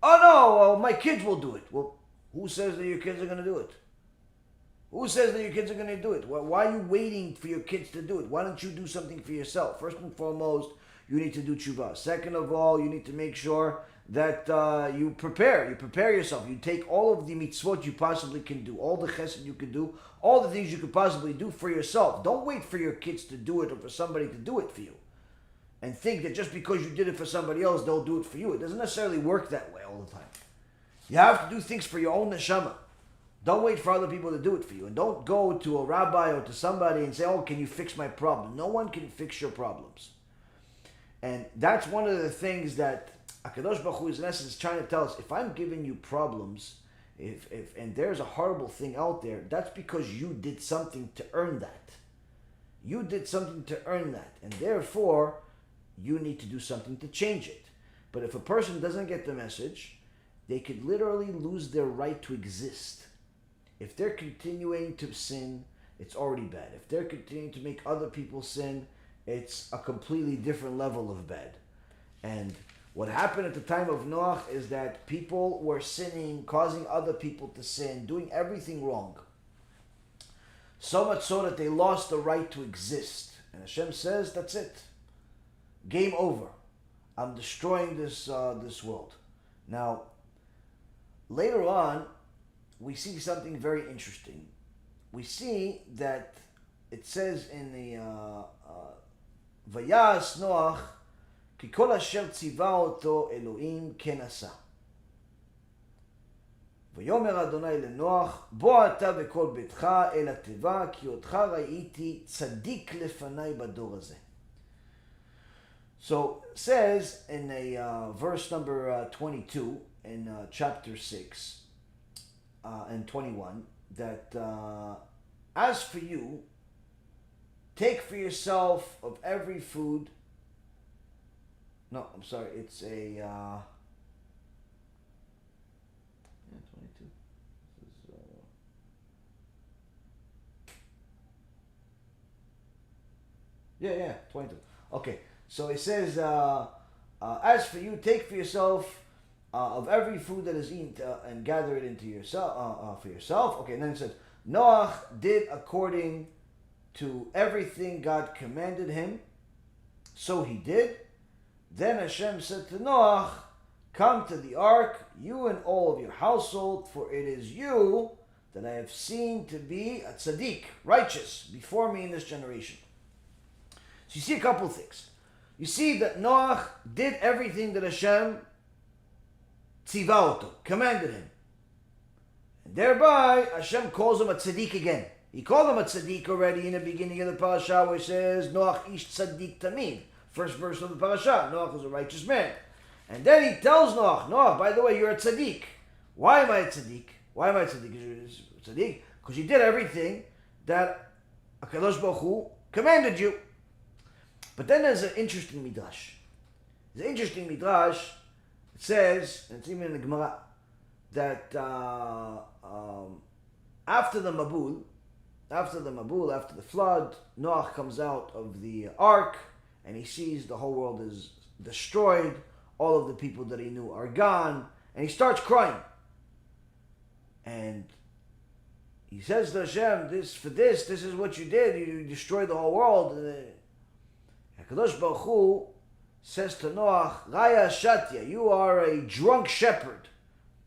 Oh no, well, my kids will do it. Well, who says that your kids are going to do it? Who says that your kids are going to do it? Why are you waiting for your kids to do it? Why don't you do something for yourself? First and foremost, you need to do tshuva. Second of all, you need to make sure that you prepare yourself. You take all of the mitzvot you possibly can do, all the chesed you can do, all the things you could possibly do for yourself. Don't wait for your kids to do it or for somebody to do it for you. And think that just because you did it for somebody else, they'll do it for you. It doesn't necessarily work that way all the time. You have to do things for your own neshama. Don't wait for other people to do it for you. And don't go to a rabbi or to somebody and say, oh, can you fix my problem? No one can fix your problems. And that's one of the things that HaKadosh Baruch Hu is in essence trying to tell us. If I'm giving you problems, and there's a horrible thing out there, that's because you did something to earn that. You did something to earn that. And therefore, you need to do something to change it. But if a person doesn't get the message, they could literally lose their right to exist. If they're continuing to sin, it's already bad. If they're continuing to make other people sin, it's a completely different level of bad. And what happened at the time of Noah is that people were sinning, causing other people to sin, doing everything wrong. So much so that they lost the right to exist. And Hashem says, that's it. Game over. I'm destroying this world. Now, later on, we see something very interesting. We see that it says in the Vayas Noach, כי כל אשר ציווה אותו אלוהים כן עשה. ויאמר אדוני לנוח, בוא אתה וכל ביתך אל התיבה, כי אותך ראיתי צדיק לפניי בדור הזה. So it says in verse number 22 in chapter 6 and 21 that as for you, take for yourself of every food. No, I'm sorry, it's a 22. This is, yeah, 22. Okay, so it says, as for you, take for yourself of every food that is eaten and gather it into yourself for yourself. Okay, and then it says, Noach did according to everything God commanded him, so he did. Then Hashem said to Noach, come to the ark, you and all of your household, for it is you that I have seen to be a tzaddik, righteous, before me in this generation. So you see a couple things. You see that Noach did everything that Hashem tziva, commanded him. And thereby, Hashem calls him a tzaddik again. He called him a tzaddik already in the beginning of the parasha, where it says, Noach ish tzaddik tamid. First verse of the parasha, Noach was a righteous man. And then he tells Noach, by the way, you're a tzaddik. Why am I a tzaddik? Why am I a tzaddik? Because you did everything that HaKadosh Baruch Hu commanded you. But then there's an interesting midrash. There's an interesting midrash. It says, and it's even in the Gemara, that after the Mabul, after the flood, Noach comes out of the ark, and he sees the whole world is destroyed, all of the people that he knew are gone, and he starts crying. And he says to Hashem, this is what you did, you destroyed the whole world. And HaKadosh Baruch Hu says to Noach, Raya Shatya, you are a drunk shepherd.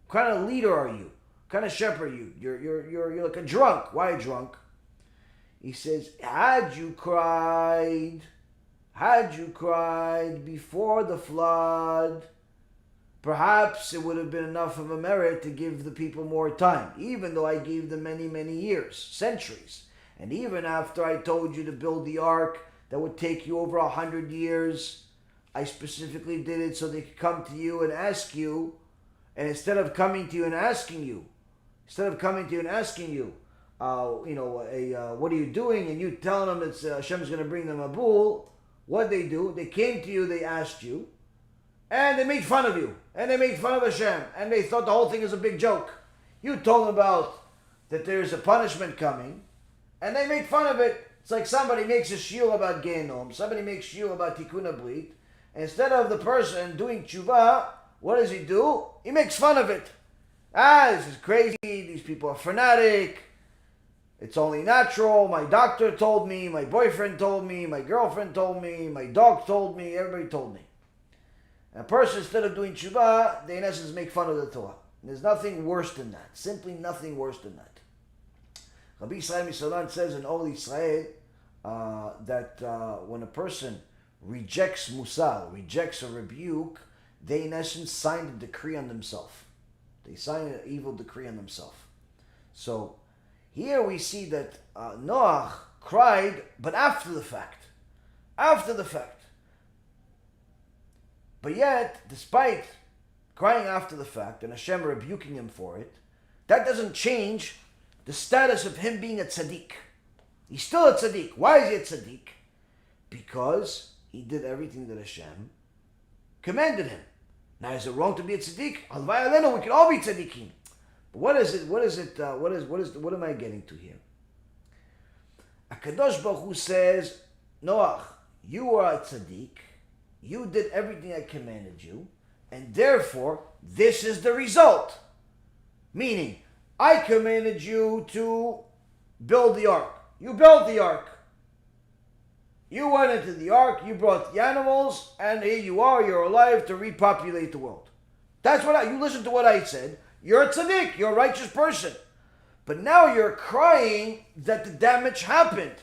What kind of leader are you? What kind of shepherd are you? You're like a drunk. Why a drunk? He says, had you cried before the flood, perhaps it would have been enough of a merit to give the people more time, even though I gave them many, many years, centuries. And even after I told you to build the ark that would take you over 100 years, I specifically did it so they could come to you and ask you, and instead of coming to you and asking you, what are you doing? And you telling them that Hashem's going to bring them a bull, what they do, they came to you, they asked you, and they made fun of you, and they made fun of Hashem, and they thought the whole thing is a big joke. You told them about that there's a punishment coming, and they made fun of it. It's like somebody makes a shiur about Gehenom, somebody makes shiur about Tikkun Abrit, and instead of the person doing tshuva, what does he do? He makes fun of it. This is crazy, these people are fanatic, it's only natural, my doctor told me, my boyfriend told me, my girlfriend told me, my dog told me, everybody told me. And a person, instead of doing tshuva, they in essence make fun of the Torah. And there's nothing worse than that. Simply nothing worse than that. Rabbi Yisrael Misolan says in Ol Yisrael that when a person rejects musar, rejects a rebuke, they in essence sign a decree on themselves. They sign an evil decree on themselves. So here we see that Noach cried, but after the fact. After the fact. But yet, despite crying after the fact and Hashem rebuking him for it, that doesn't change the status of him being a tzaddik. He's still a tzaddik. Why is he a tzaddik? Because he did everything that Hashem commanded him. Now, is it wrong to be a tzaddik? Alvai alenu, we can all be tzaddikim. But what am I getting to here? HaKadosh Baruch Hu says, Noach, you are a tzaddik, you did everything I commanded you, and therefore, this is the result. Meaning, I commanded you to build the ark. You built the ark. You went into the ark, you brought the animals, and here you are, you're alive to repopulate the world. That's what you listen to what I said. You're a tzaddik, you're a righteous person. But now you're crying that the damage happened.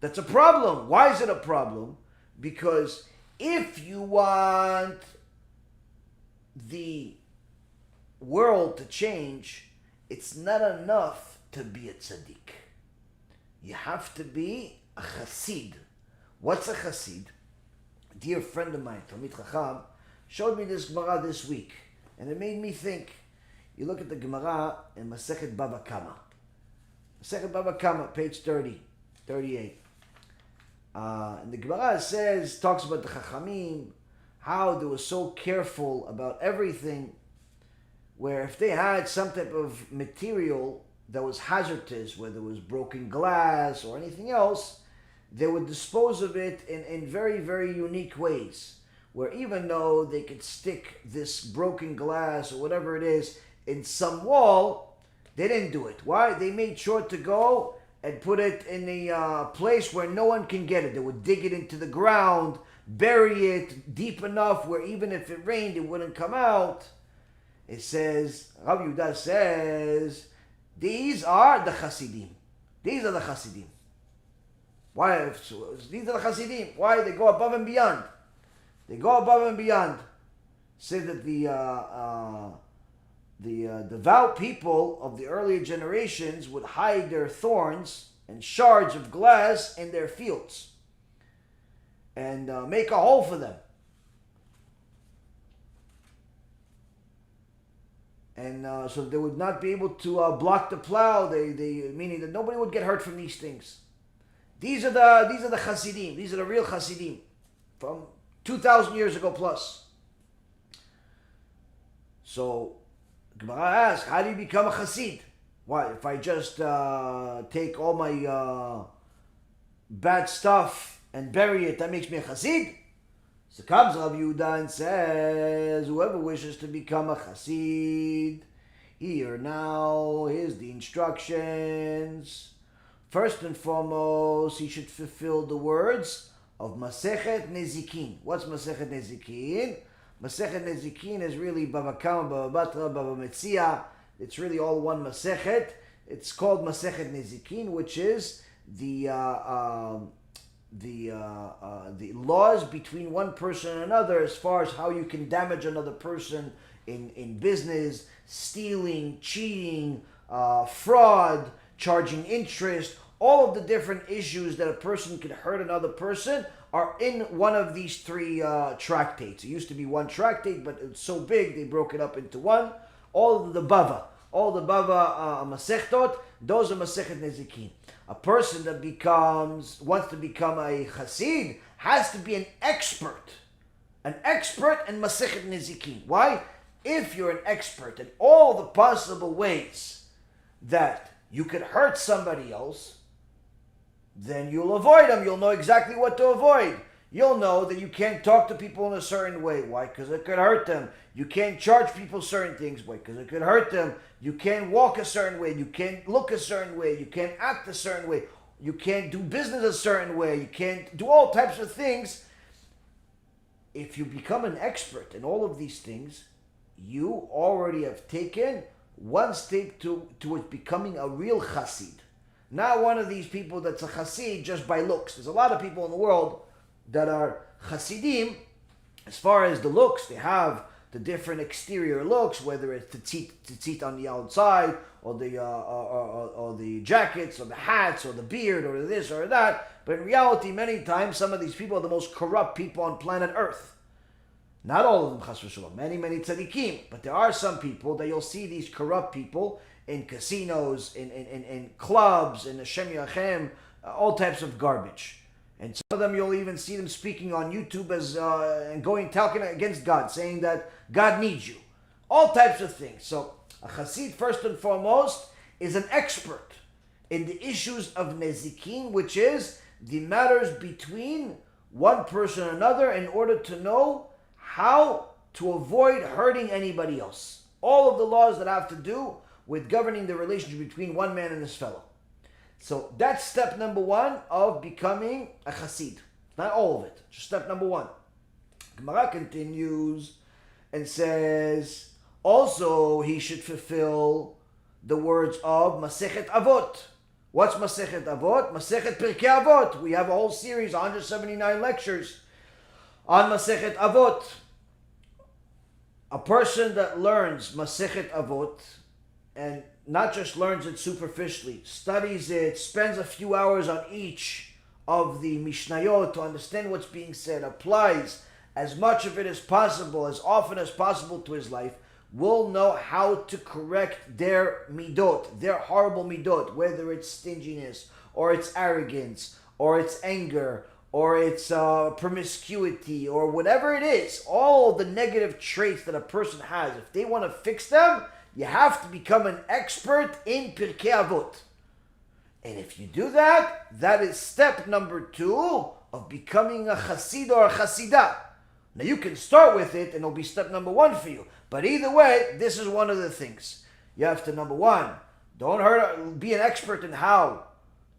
That's a problem. Why is it a problem? Because if you want the world to change, it's not enough to be a tzaddik. You have to be a Chasid. What's a Chasid? A dear friend of mine, Talmid Chacham, showed me this Gemara this week, and it made me think. You look at the Gemara in Masechet Bava Kama. Masechet Bava Kama, page 30, 38. And the Gemara talks about the Chachamim, how they were so careful about everything, where if they had some type of material that was hazardous, whether it was broken glass or anything else, they would dispose of it in very, very unique ways, where even though they could stick this broken glass or whatever it is in some wall, they didn't do it. Why? They made sure to go and put it in a place where no one can get it. They would dig it into the ground, bury it deep enough where even if it rained, it wouldn't come out. It says, Rabbi Yehuda says, these are the Chasidim. These are the Chasidim. Why? These are the Chasidim. Why? They go above and beyond. They go above and beyond. Say that the devout people of the earlier generations would hide their thorns and shards of glass in their fields and make a hole for them. And so they would not be able to block the plow. Meaning that nobody would get hurt from these things. These are the Chasidim. These are the real Chasidim from 2,000 years ago plus. So Gemara asks, how do you become a Chasid? Why? If I just take all my bad stuff and bury it, that makes me a Chasid? So comes Rabbi Yehuda and says, whoever wishes to become a Chasid, here now, here's the instructions. First and foremost, he should fulfill the words of Masechet Nezikin. What's Masechet Nezikin? Masechet Nezikin is really Bava Kama, Bava Batra, Bava Metzia. It's really all one Masechet. It's called Masechet Nezikin, which is the laws between one person and another as far as how you can damage another person in business, stealing, cheating, fraud, charging interest. All of the different issues that a person can hurt another person are in one of these three tractates. It used to be one tractate, but it's so big they broke it up into one. All the Bava Masechtot, those are Masechet Nezikin. A person that wants to become a Chasid has to be an expert in Masechet Nezikin. Why? If you're an expert in all the possible ways that you could hurt somebody else, then you'll avoid them. You'll know exactly what to avoid. You'll know that you can't talk to people in a certain way. Why? Because it could hurt them. You can't charge people certain things. Why? Because it could hurt them. You can't walk a certain way. You can't look a certain way. You can't act a certain way. You can't do business a certain way. You can't do all types of things if you become an expert in all of these things, you already have taken one step towards becoming a real Chasid. Not one of these people that's a Chasid just by looks. There's a lot of people in the world that are Chasidim. As far as the looks, they have the different exterior looks, whether it's tzitzit on the outside, or the jackets, or the hats, or the beard, or this or that. But in reality, many times, some of these people are the most corrupt people on planet Earth. Not all of them, chas v'shalom. Many tzaddikim. But there are some people that you'll see these corrupt people in casinos, in clubs, in HaShem Yachem, all types of garbage. And some of them you'll even see them speaking on YouTube and talking against God, saying that God needs you. All types of things. So a Chasid, first and foremost, is an expert in the issues of nezikin, which is the matters between one person and another, in order to know how to avoid hurting anybody else. All of the laws that have to do with governing the relationship between one man and his fellow. So that's step number one of becoming a Chasid. Not all of it, just step number one. Gemara continues and says, also he should fulfill the words of Masechet Avot. What's Masechet Avot? Masechet Pirkei Avot. We have a whole series, 179 lectures on Masechet Avot. A person that learns Masechet Avot, and not just learns it superficially, studies it, spends a few hours on each of the Mishnayot to understand what's being said, applies as much of it as possible, as often as possible to his life, will know how to correct their midot, their horrible midot, whether it's stinginess, or it's arrogance, or it's anger, or it's promiscuity, or whatever it is. All the negative traits that a person has, if they want to fix them, you have to become an expert in Pirkei Avot. And if you do that, that is step number 2 of becoming a Chasid or a Chasidah. Now you can start with it and it'll be step number 1 for you. But either way, this is one of the things. You have to, number 1, be an expert in how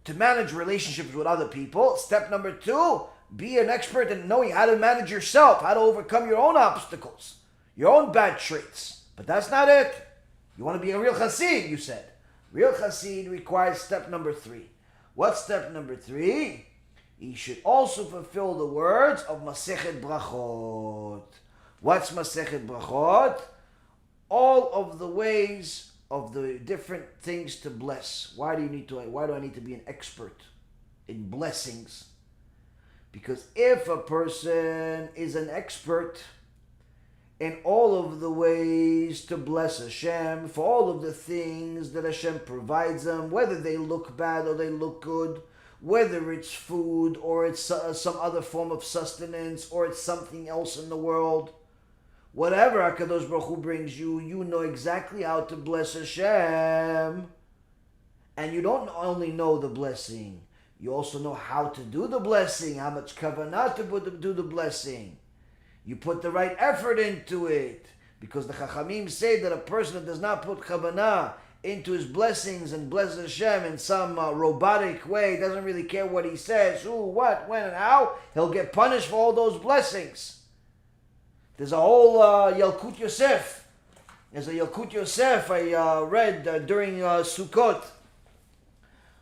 to manage relationships with other people. Step number 2, be an expert in knowing how to manage yourself, how to overcome your own obstacles, your own bad traits. But that's not it. You want to be a real Chasid, you said. Real Chasid requires step number 3. What's step number 3? He should also fulfill the words of Masechet Brachot. What's Masechet Brachot? All of the ways of the different things to bless. Why do I need to be an expert in blessings? Because if a person is an expert in all of the ways to bless Hashem, for all of the things that Hashem provides them, whether they look bad or they look good, whether it's food or it's some other form of sustenance or it's something else in the world, whatever HaKadosh Baruch Hu brings you, you know exactly how to bless Hashem. And you don't only know the blessing, you also know how to do the blessing, how much kavanah to do the blessing. You put the right effort into it. Because the Chachamim say that a person that does not put kavanah into his blessings and blesses Hashem in some robotic way, doesn't really care what he says, who, what, when, and how, he'll get punished for all those blessings. There's a whole Yalkut Yosef. There's a Yalkut Yosef I read during Sukkot,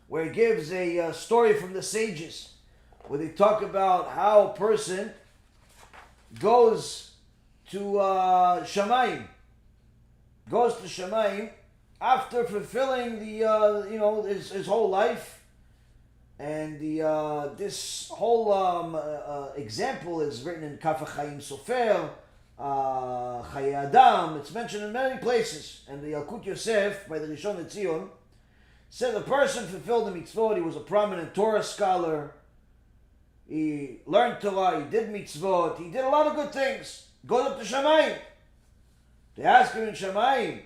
where he gives a story from the sages, where they talk about how a person goes to Shamayim. Goes to Shamayim after fulfilling the his whole life, and this whole example is written in Kaf HaChaim Sofer, Chaye Adam. It's mentioned in many places, and the Yalkut Yosef by the Rishon LeZion said the person fulfilled the mitzvot. He was a prominent Torah scholar. He learned Torah, he did mitzvot, he did a lot of good things. Goes up to Shamayim. They ask him in Shamayim,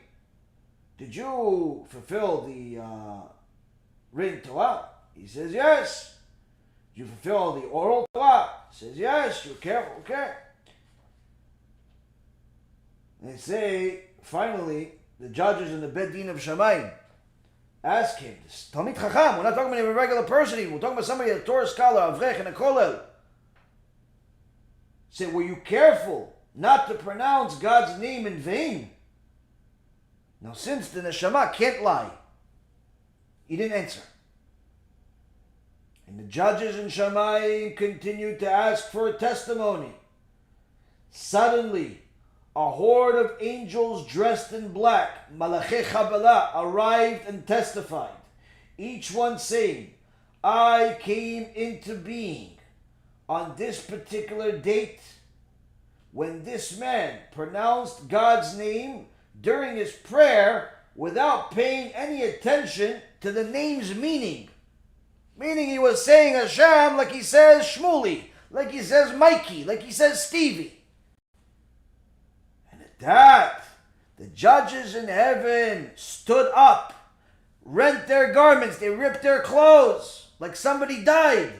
did you fulfill the written Torah? He says, yes. Did you fulfill the oral Torah? He says, yes. You're careful, okay. And they say, finally, the judges in the Beit Din of Shamayim ask him, this Talmid Chacham, we're not talking about a regular person, we're talking about somebody, a Torah scholar, Avrech, and a Kollel. Say, were you careful not to pronounce God's name in vain? Now, since the neshama can't lie, he didn't answer. And the judges in Shamayim continued to ask for a testimony. Suddenly, a horde of angels dressed in black, Malachei Chabalah, arrived and testified, each one saying, I came into being on this particular date when this man pronounced God's name during his prayer without paying any attention to the name's meaning. Meaning he was saying HaShem like he says Shmuli, like he says Mikey, like he says Stevie. And at that, the judges in heaven stood up, rent their garments, they ripped their clothes like somebody died.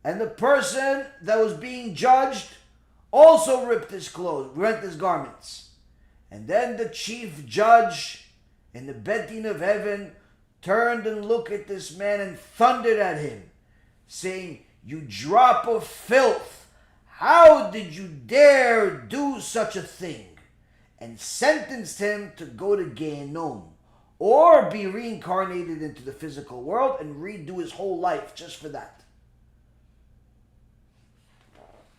And the person that was being judged also ripped his clothes, rent his garments. And then the chief judge in the Beit Din of heaven turned and looked at this man and thundered at him, saying, you drop of filth, how did you dare do such a thing? And sentenced him to go to Gehenom, or be reincarnated into the physical world and redo his whole life just for that.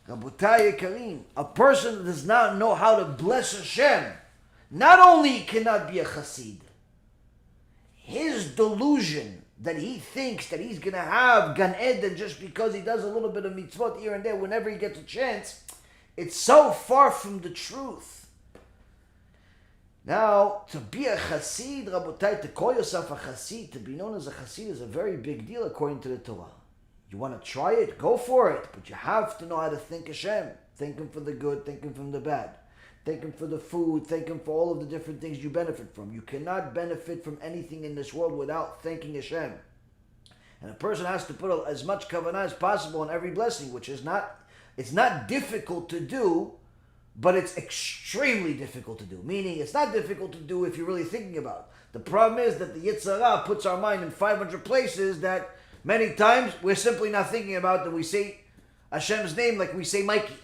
Rabotai Karim, a person that does not know how to bless Hashem, not only cannot be a Chasid, his delusion that he thinks that he's going to have Gan Eden just because he does a little bit of mitzvot here and there whenever he gets a chance, it's so far from the truth. Now, to be a Chasid, Rabotai, to call yourself a Chasid, to be known as a Chasid is a very big deal according to the Torah. You want to try it? Go for it. But you have to know how to thank Hashem. Thank Him for the good, thank Him for the bad. Thank Him for the food, thank Him for all of the different things you benefit from. You cannot benefit from anything in this world without thanking Hashem. And a person has to put as much kavanah as possible in every blessing, which is it's not difficult to do, but it's extremely difficult to do. Meaning, it's not difficult to do if you're really thinking about it. The problem is that the Yetzer Hara puts our mind in 500 places that many times we're simply not thinking about, that we say Hashem's name like we say Mikey,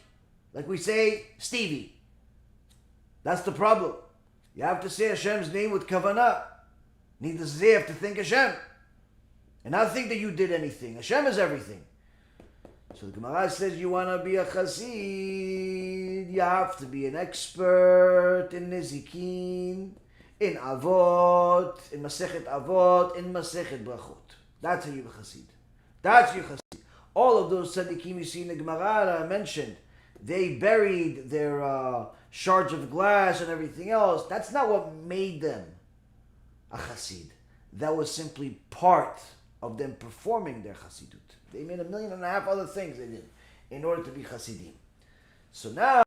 like we say Stevie. That's the problem. You have to say Hashem's name with kavanah. Needless to say, you have to thank Hashem. And not think that you did anything. Hashem is everything. So the Gemara says you want to be a Chasid, you have to be an expert in Nezikin, in Avot, in Masechet Avot, in Masechet Brachot. That's how you're a Chasid. That's your Chasid. All of those Tzadikim you see in the Gemara that I mentioned, they buried their shards of glass and everything else. That's not what made them a Chasid. That was simply part of them performing their Chasidut. They made 1.5 million other things they did in order to be Chasidim. So now,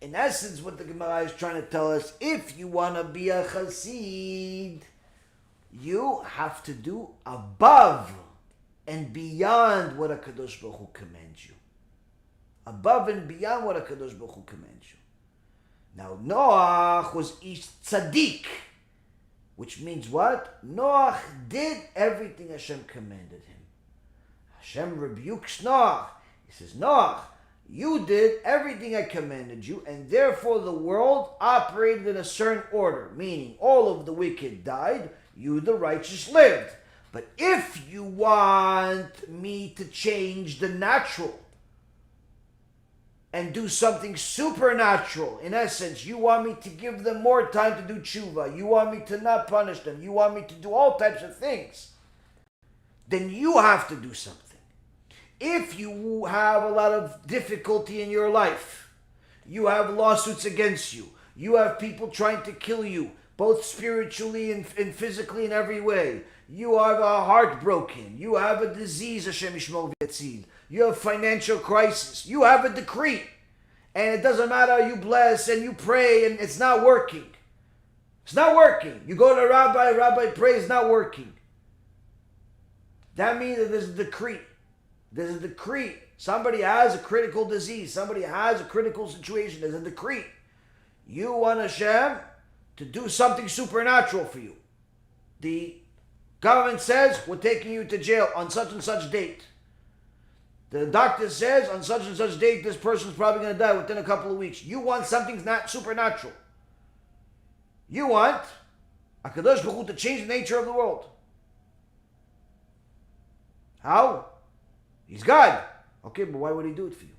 in essence, what the Gemara is trying to tell us, if you want to be a Chasid, you have to do above and beyond what HaKadosh Baruch Hu commands you. Above and beyond what HaKadosh Baruch Hu commands you. Now, Noach was ish Tzadik, which means what? Noach did everything Hashem commanded him. Hashem rebukes Noach. He says, Noach, you did everything I commanded you, and therefore the world operated in a certain order, meaning all of the wicked died, you the righteous lived. But if you want me to change the natural and do something supernatural, in essence, you want me to give them more time to do tshuva, you want me to not punish them, you want me to do all types of things, then you have to do something. If you have a lot of difficulty in your life, you have lawsuits against you, you have people trying to kill you, both spiritually and physically in every way, you have a heart broken, you have a disease, Hashem Yishmor V'Yatzil, you have financial crisis, you have a decree, and it doesn't matter, you bless and you pray and it's not working. It's not working. You go to a rabbi prays, it's not working. That means that there's a decree. There's a decree. Somebody has a critical disease. Somebody has a critical situation. There's a decree. You want Hashem to do something supernatural for you. The government says, we're taking you to jail on such and such date. The doctor says on such and such date this person's probably going to die within a couple of weeks. You want something not supernatural. You want HaKadosh Baruch Hu to change the nature of the world. How? He's God. Okay, but why would he do it for you?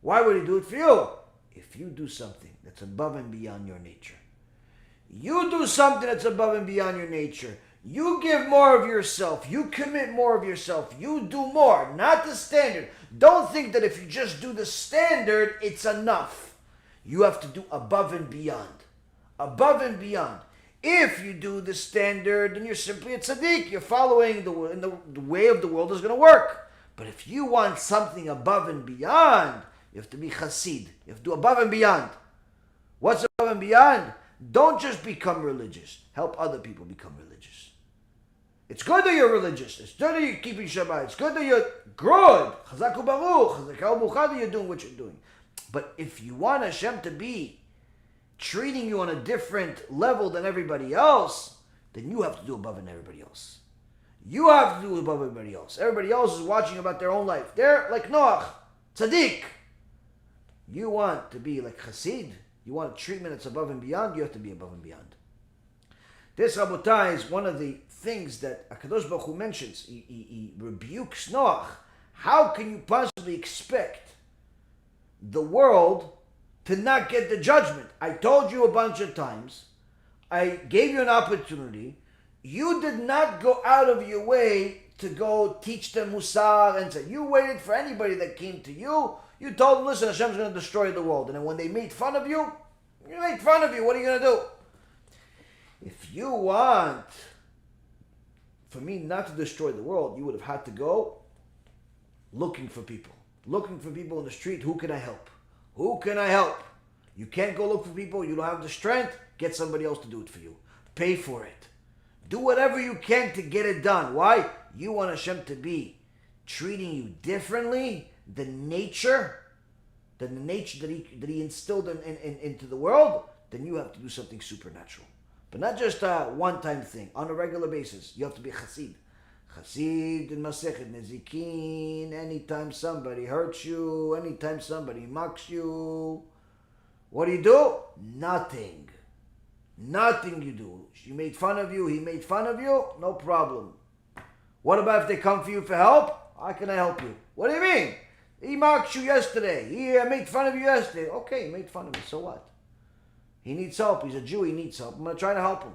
Why would he do it for you? If you do something that's above and beyond your nature. You do something that's above and beyond your nature. You give more of yourself. You commit more of yourself. You do more, not the standard. Don't think that if you just do the standard, it's enough. You have to do above and beyond. Above and beyond. If you do the standard, then you're simply a tzaddik. You're following the way of the world is going to work. But if you want something above and beyond, you have to be Chasid. You have to do above and beyond. What's above and beyond? Don't just become religious. Help other people become religious. It's good that you're religious. It's good that you're keeping Shabbat. It's good that you're good. Chazaku Baruch. Chazakau Buchad, you're doing what you're doing. But if you want HaShem to be treating you on a different level than everybody else, then you have to do above and everybody else. You have to do above everybody else. Everybody else is watching about their own life. They're like Noach, Tzadik. You want to be like Chasid. You want a treatment that's above and beyond. You have to be above and beyond. This, Rabotai, is one of the things that HaKadosh Baruch Hu mentions. He rebukes Noach. How can you possibly expect the world to not get the judgment? I told you a bunch of times. I gave you an opportunity. You did not go out of your way to go teach them Musar and say, you waited for anybody that came to you. You told them, listen, Hashem's going to destroy the world. And then when they made fun of you, you made fun of you. What are you going to do? If you want for me not to destroy the world, you would have had to go looking for people. Looking for people in the street. Who can I help? Who can I help? You can't go look for people. You don't have the strength. Get somebody else to do it for you. Pay for it. Do whatever you can to get it done. Why? You want Hashem to be treating you differently than the nature that he instilled into the world. Then you have to do something supernatural. But not just a one-time thing. On a regular basis. You have to be a Chasid. Chasid in Masechet Nezikin. Anytime somebody hurts you, anytime somebody mocks you, what do? Nothing. Nothing you do. She made fun of you, he made fun of you, no problem. What about if they come for you for help? How can I help you? What do you mean? He mocked you yesterday. He made fun of you yesterday. Okay, he made fun of me, so what? He needs help. He's a Jew, he needs help. I'm going to try to help him.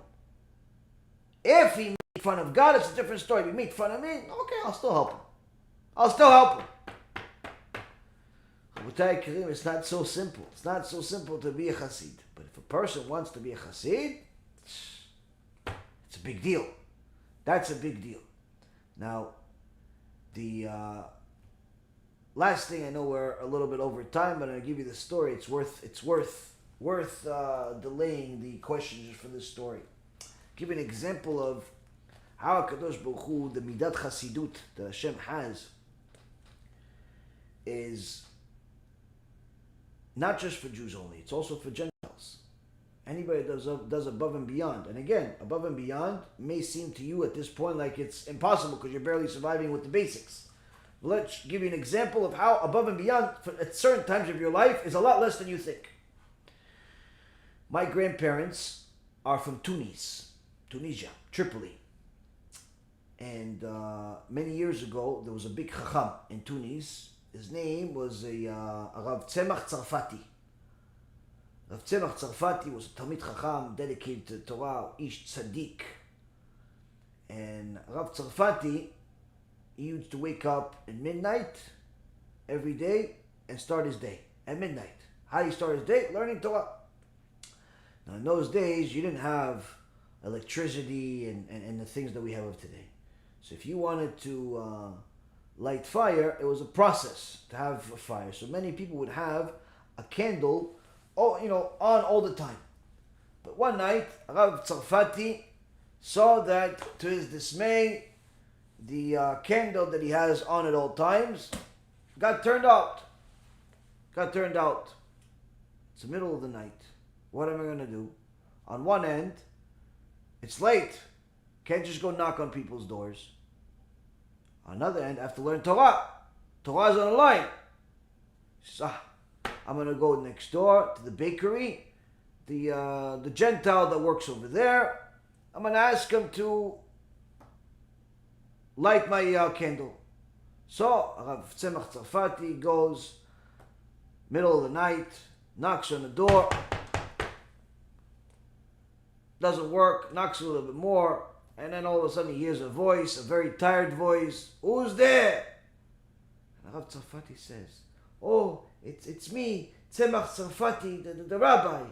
If he made fun of God, it's a different story. If he made fun of me, okay, I'll still help him. I'll still help him. It's not so simple. It's not so simple to be a Chasid. But if a person wants to be a Chasid, it's a big deal. That's a big deal. Now, the last thing, I know we're a little bit over time, but I'll give you the story. It's worth delaying the questions for this story. Give an example of how HaKadosh Baruch Hu, the Midat Chasidut that Hashem has, is not just for Jews only, it's also for Gentiles. Anybody that does above and beyond. And again, above and beyond may seem to you at this point like it's impossible because you're barely surviving with the basics. Let's give you an example of how above and beyond at certain times of your life is a lot less than you think. My grandparents are from Tunisia, Tripoli. And many years ago, there was a big chacham in Tunis. His name was a Rav Tzemach Tzarfati. Rav Tzemach Tzarfati was a Talmid Chacham dedicated to Torah, Ish Tzadik. And Rav Tzarfati, he used to wake up at midnight every day and start his day at midnight. How do you start his day? Learning Torah. Now in those days, you didn't have electricity and the things that we have of today. So if you wanted to light fire, it was a process to have a fire. So many people would have a candle, on all the time. But one night, Rav Tzarfati saw that, to his dismay, the candle that he has on at all times got turned out. It's the middle of the night. What am I going to do? On one end, it's late. Can't just go knock on people's doors. On the other end, I have to learn Torah. Torah's on the line. He says, I'm going to go next door to the bakery, the gentile that works over there. I'm going to ask him to light my candle. So Rav Tzemach Tzarfati goes, middle of the night, knocks on the door. Doesn't work, knocks a little bit more, and then all of a sudden he hears a voice, a very tired voice. Who's there? And Rav Tzarfati says, oh, it's me, Tzemach Tzarfati, the rabbi.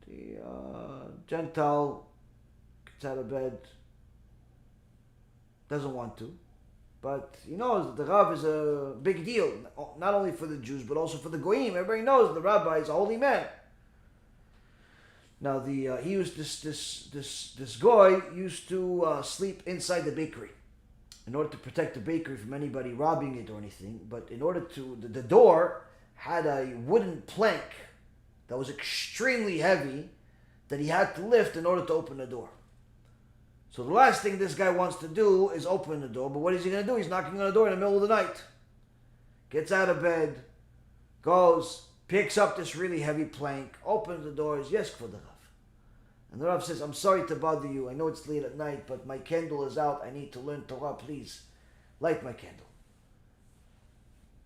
The gentile gets out of bed, doesn't want to, but he knows that the Rav is a big deal, not only for the Jews, but also for the Goyim. Everybody knows the rabbi is a holy man. Now, he used this guy used to sleep inside the bakery in order to protect the bakery from anybody robbing it or anything. But in order to, the door had a wooden plank that was extremely heavy that he had to lift in order to open the door. So the last thing this guy wants to do is open the door. But what is he going to do? He's knocking on the door in the middle of the night. Gets out of bed, goes, picks up this really heavy plank, opens the door, says, yes, Kvod Rav. And the Rav says, I'm sorry to bother you. I know it's late at night, but my candle is out. I need to learn Torah. Please, light my candle.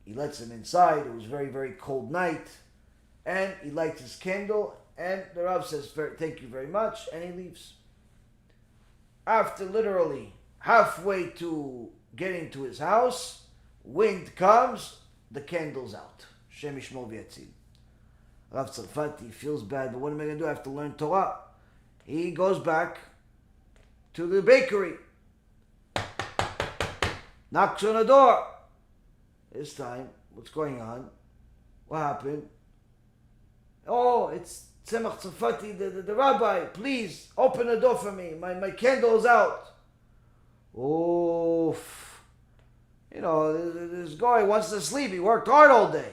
He lets him inside. It was a very, very cold night. And he lights his candle. And the Rav says, thank you very much. And he leaves. After literally halfway to getting to his house, wind comes, the candle's out. Shem Yishmor V'Yatzil. Rav Tzarfati feels bad, but what am I going to do? I have to learn Torah. He goes back to the bakery. Knocks on the door. This time, what's going on? What happened? Oh, it's Tzemach Tzarfati, the rabbi. Please, open the door for me. My candle's out. Oof. You know, this guy wants to sleep. He worked hard all day.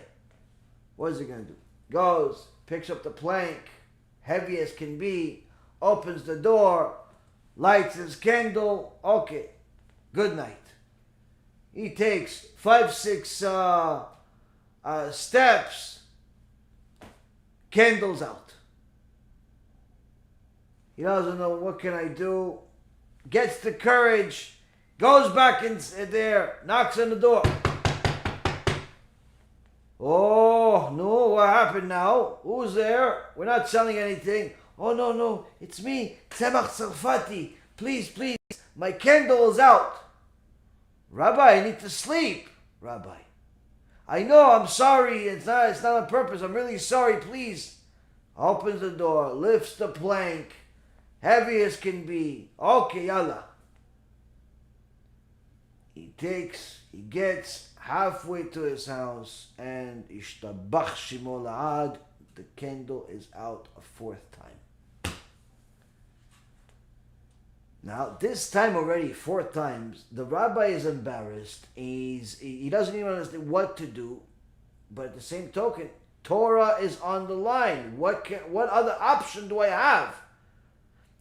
What is he going to do? Goes, picks up the plank, heavy as can be, opens the door, lights his candle. Okay, good night. He takes 5-6 steps, candles out. He doesn't know, what can I do? Gets the courage, goes back in there, knocks on the door. Oh, no, what happened now? Who's there? We're not selling anything. Oh, no, it's me, Tzemach Tzarfati. Please, my candle is out. Rabbi, I need to sleep. Rabbi, I know, I'm sorry. It's not on purpose. I'm really sorry, please. Opens the door, lifts the plank, heavy as can be. Okay, yalla. He gets halfway to his house, and ishtabach shimo la'ad, the candle is out a fourth time. Now, this time already, 4 times, the rabbi is embarrassed. He doesn't even understand what to do. But at the same token, Torah is on the line. What other option do I have?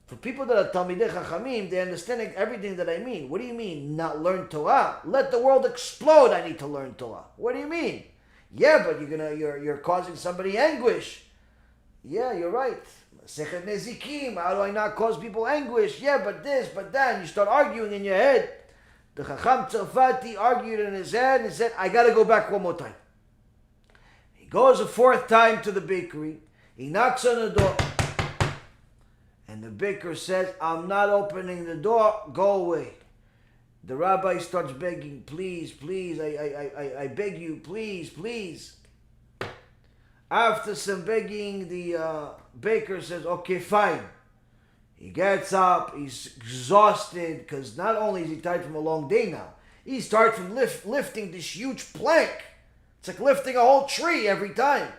For people that are Talmidei Chachamim, they understand everything that I mean. What do you mean, not learn Torah? Let the world explode, I need to learn Torah. What do you mean? Yeah, but you're causing somebody anguish. Yeah, you're right. Sechet Nezikim, how do I not cause people anguish? Yeah, but this, but that, and you start arguing in your head. The Chacham Tzarfati argued in his head and said, I gotta go back one more time. He goes a 4th time to the bakery. He knocks on the door. And the baker says, I'm not opening the door, go away. The rabbi starts begging, please, I beg you, please. After some begging, the baker says, okay, fine. He gets up, he's exhausted, because not only is he tired from a long day now, he's tired from lifting this huge plank. It's like lifting a whole tree every time.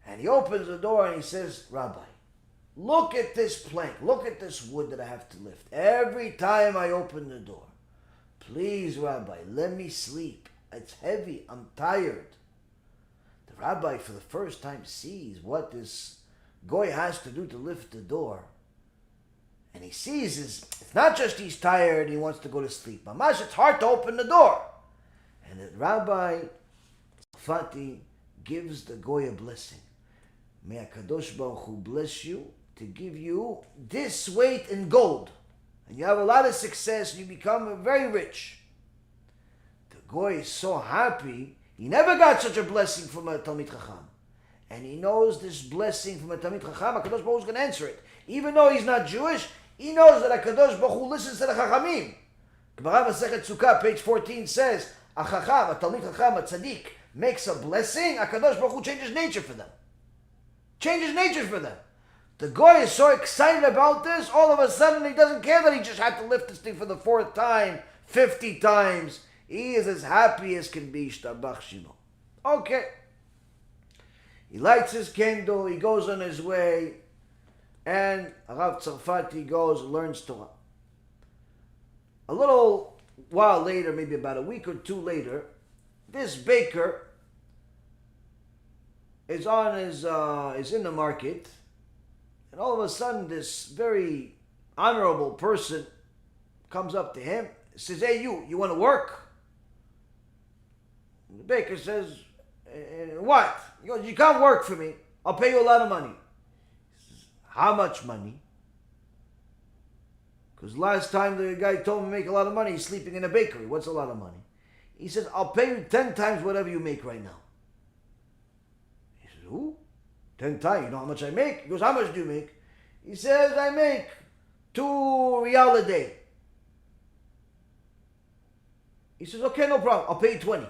And he opens the door and he says, Rabbi, look at this plank, look at this wood that I have to lift. Every time I open the door, please, Rabbi, let me sleep. It's heavy, I'm tired. The rabbi, for the first time, sees what this guy has to do to lift the door. And he sees it's not just he's tired, he wants to go to sleep. Mamash, it's hard to open the door. And the Rabbi Tzarfati gives the goy a blessing. May HaKadosh Baruch Hu bless you to give you this weight in gold. And you have a lot of success and you become very rich. The goy is so happy. He never got such a blessing from a Talmid Chacham. And he knows this blessing from a Talmid Chacham, HaKadosh Baruch Hu is going to answer it. Even though he's not Jewish, he knows that HaKadosh Baruch Hu listens to the Chachamim. Gemara Masechet Sukkah, page 14 says, a Chacham, a Talmid Chacham, a Tzadik, makes a blessing, HaKadosh Baruch Hu changes nature for them. Changes nature for them. The guy is so excited about this, all of a sudden he doesn't care that he just had to lift this thing for the 4th time, 50 times. He is as happy as can be. Shtabach Shimo. Okay. He lights his candle, he goes on his way, and Rav Tzarfati goes and learns Torah. A little while later, maybe about a week or two later, this baker is in the market, and all of a sudden this very honorable person comes up to him, says, "Hey, you want to work?" The baker says, "What?" He goes, "You can't work for me. I'll pay you a lot of money." He says, "How much money?" Because last time the guy told him to make a lot of money, he's sleeping in a bakery. What's a lot of money? He says, "I'll pay you 10 times whatever you make right now." He says, "Who? 10 times? You know how much I make?" He goes, "How much do you make?" He says, "I make 2 real a day." He says, "Okay, no problem. I'll pay you 20.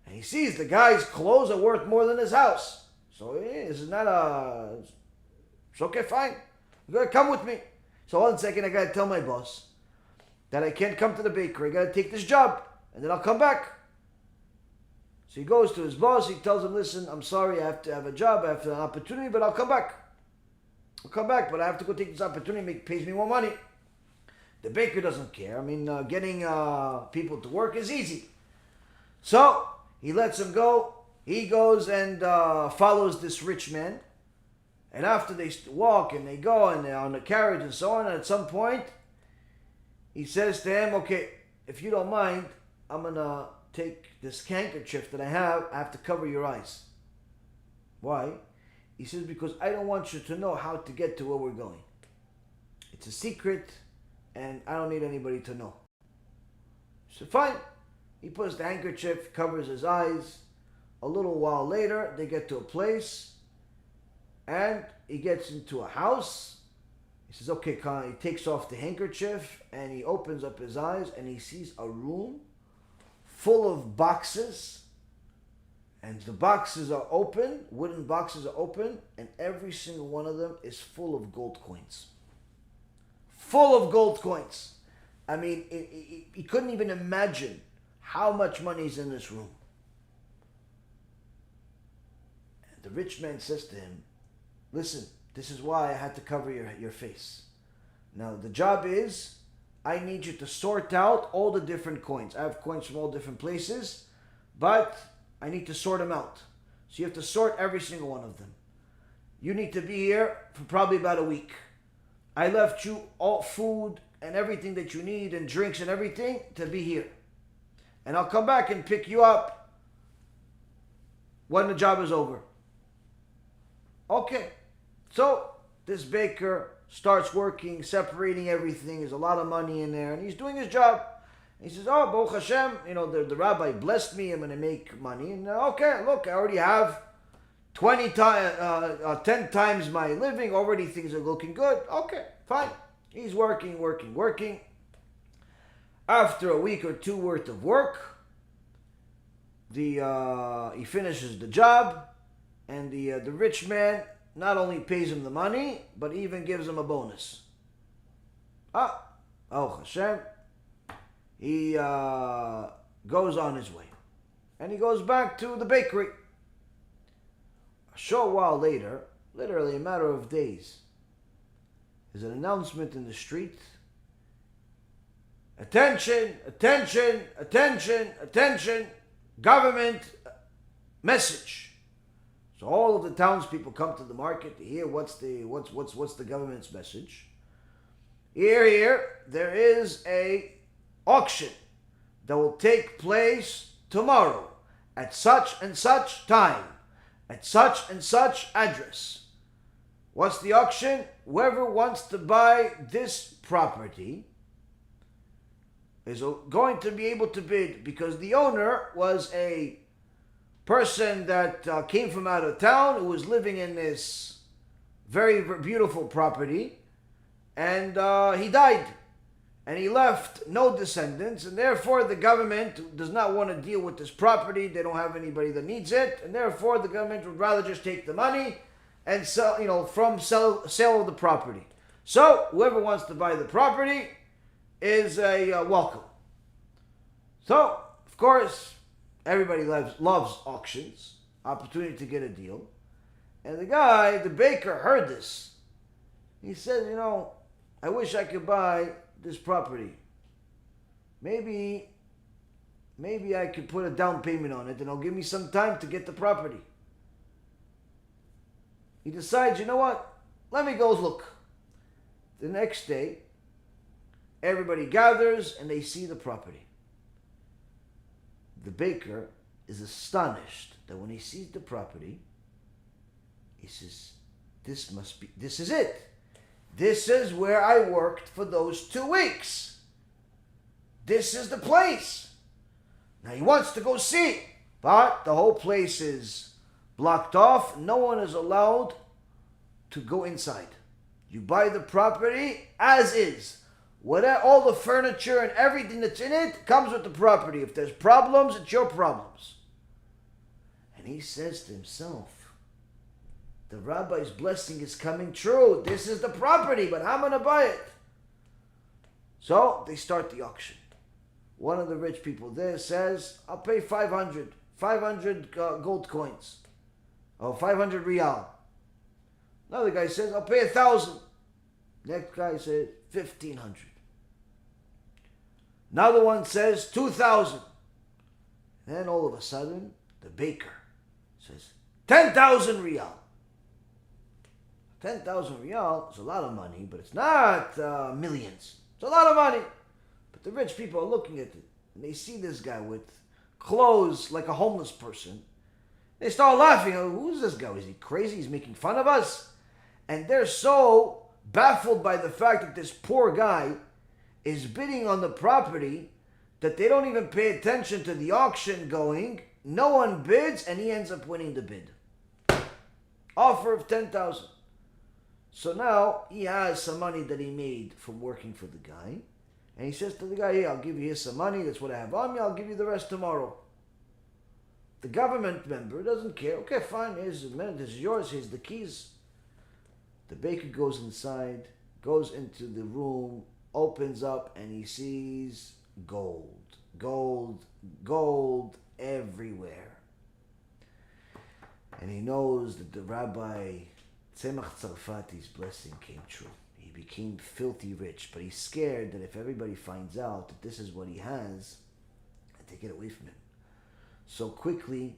And he sees the guy's clothes are worth more than his house. So this is not it's okay, fine. You gotta come with me. So 1 second, I gotta tell my boss that I can't come to the bakery. I gotta take this job, and then I'll come back. So he goes to his boss. He tells him, "Listen, I'm sorry. I have to have a job. I have an opportunity, but I'll come back. I'll come back, but I have to go take this opportunity. It pays me more money." The baker doesn't care. I mean, getting people to work is easy. So he lets him go. He goes and follows this rich man. And after they walk and they go and they're on the carriage and so on, and at some point, he says to him, "Okay, if you don't mind, I'm going to take this handkerchief that I have to cover your eyes." Why? He says, "Because I don't want you to know how to get to where we're going. It's a secret, and I don't need anybody to know." So fine. He puts the handkerchief, covers his eyes. A little while later, they get to a place, and he gets into a house. He says, "Okay, he takes off the handkerchief, and he opens up his eyes, and he sees a room full of boxes, and the boxes are open, wooden boxes are open, and every single one of them is full of gold coins. Full of gold coins. I mean, he couldn't even imagine how much money is in this room. And the rich man says to him, "Listen, this is why I had to cover your face. Now, the job is, I need you to sort out all the different coins. I have coins from all different places, but I need to sort them out. So you have to sort every single one of them. You need to be here for probably about a week. I left you all food and everything that you need and drinks and everything to be here. And I'll come back and pick you up when the job is over." Okay. So this baker starts working, separating everything. There's a lot of money in there, and he's doing his job. He says, "Oh, Baruch Hashem, the rabbi blessed me. I'm going to make money. And okay, look, I already have 10 times my living. Already things are looking good. Okay, fine." He's working. After a week or two worth of work, he finishes the job, and the rich man not only pays him the money, but even gives him a bonus. Oh HaShem. He goes on his way. And he goes back to the bakery. A short while later, literally a matter of days, there's an announcement in the street. "Attention, attention, attention, attention, government message." So all of the townspeople come to the market to hear what's the government's message. Here, there is a auction that will take place tomorrow at such and such time, at such and such address. What's the auction? Whoever wants to buy this property is going to be able to bid, because the owner was a person that came from out of town who was living in this very beautiful property, and he died. And he left no descendants, and therefore the government does not want to deal with this property. They don't have anybody that needs it, and therefore the government would rather just take the money and sell, from sale of the property. So whoever wants to buy the property is a welcome. So of course everybody loves auctions, opportunity to get a deal, and the baker, heard this. He said, I wish I could buy this property. Maybe I could put a down payment on it and it'll give me some time to get the property. He decides, let me go look. The next day, everybody gathers and they see the property. The baker is astonished that when he sees the property, he says, this is it. This is where I worked for those 2 weeks. This is the place. Now he wants to go see, but the whole place is blocked off. No one is allowed to go inside. You buy the property as is. All the furniture and everything that's in it comes with the property. If there's problems, it's your problems. And he says to himself, the rabbi's blessing is coming true. This is the property, but how am I going to buy it? So they start the auction. One of the rich people there says, I'll pay 500 gold coins, or 500 real. Another guy says, I'll pay 1,000. Next guy says, 1,500. Another one says, 2,000. Then all of a sudden, the baker says, 10,000 real. 10,000 real is a lot of money, but it's not millions. It's a lot of money. But the rich people are looking at it, and they see this guy with clothes like a homeless person. They start laughing. Who's this guy? Is he crazy? He's making fun of us? And they're so baffled by the fact that this poor guy is bidding on the property that they don't even pay attention to the auction going. No one bids, and he ends up winning the bid. Offer of 10,000. So now he has some money that he made from working for the guy. And he says to the guy, hey, I'll give you some money. That's what I have on me. I'll give you the rest tomorrow. The government member doesn't care. Okay, fine. Here's the minute. This is yours. Here's the keys. The baker goes inside, goes into the room, opens up, and he sees gold. Gold. Gold everywhere. And he knows that the Rabbi Tzemach Tzarfati's blessing came true. He became filthy rich, but he's scared that if everybody finds out that this is what he has, they take it away from him. So quickly,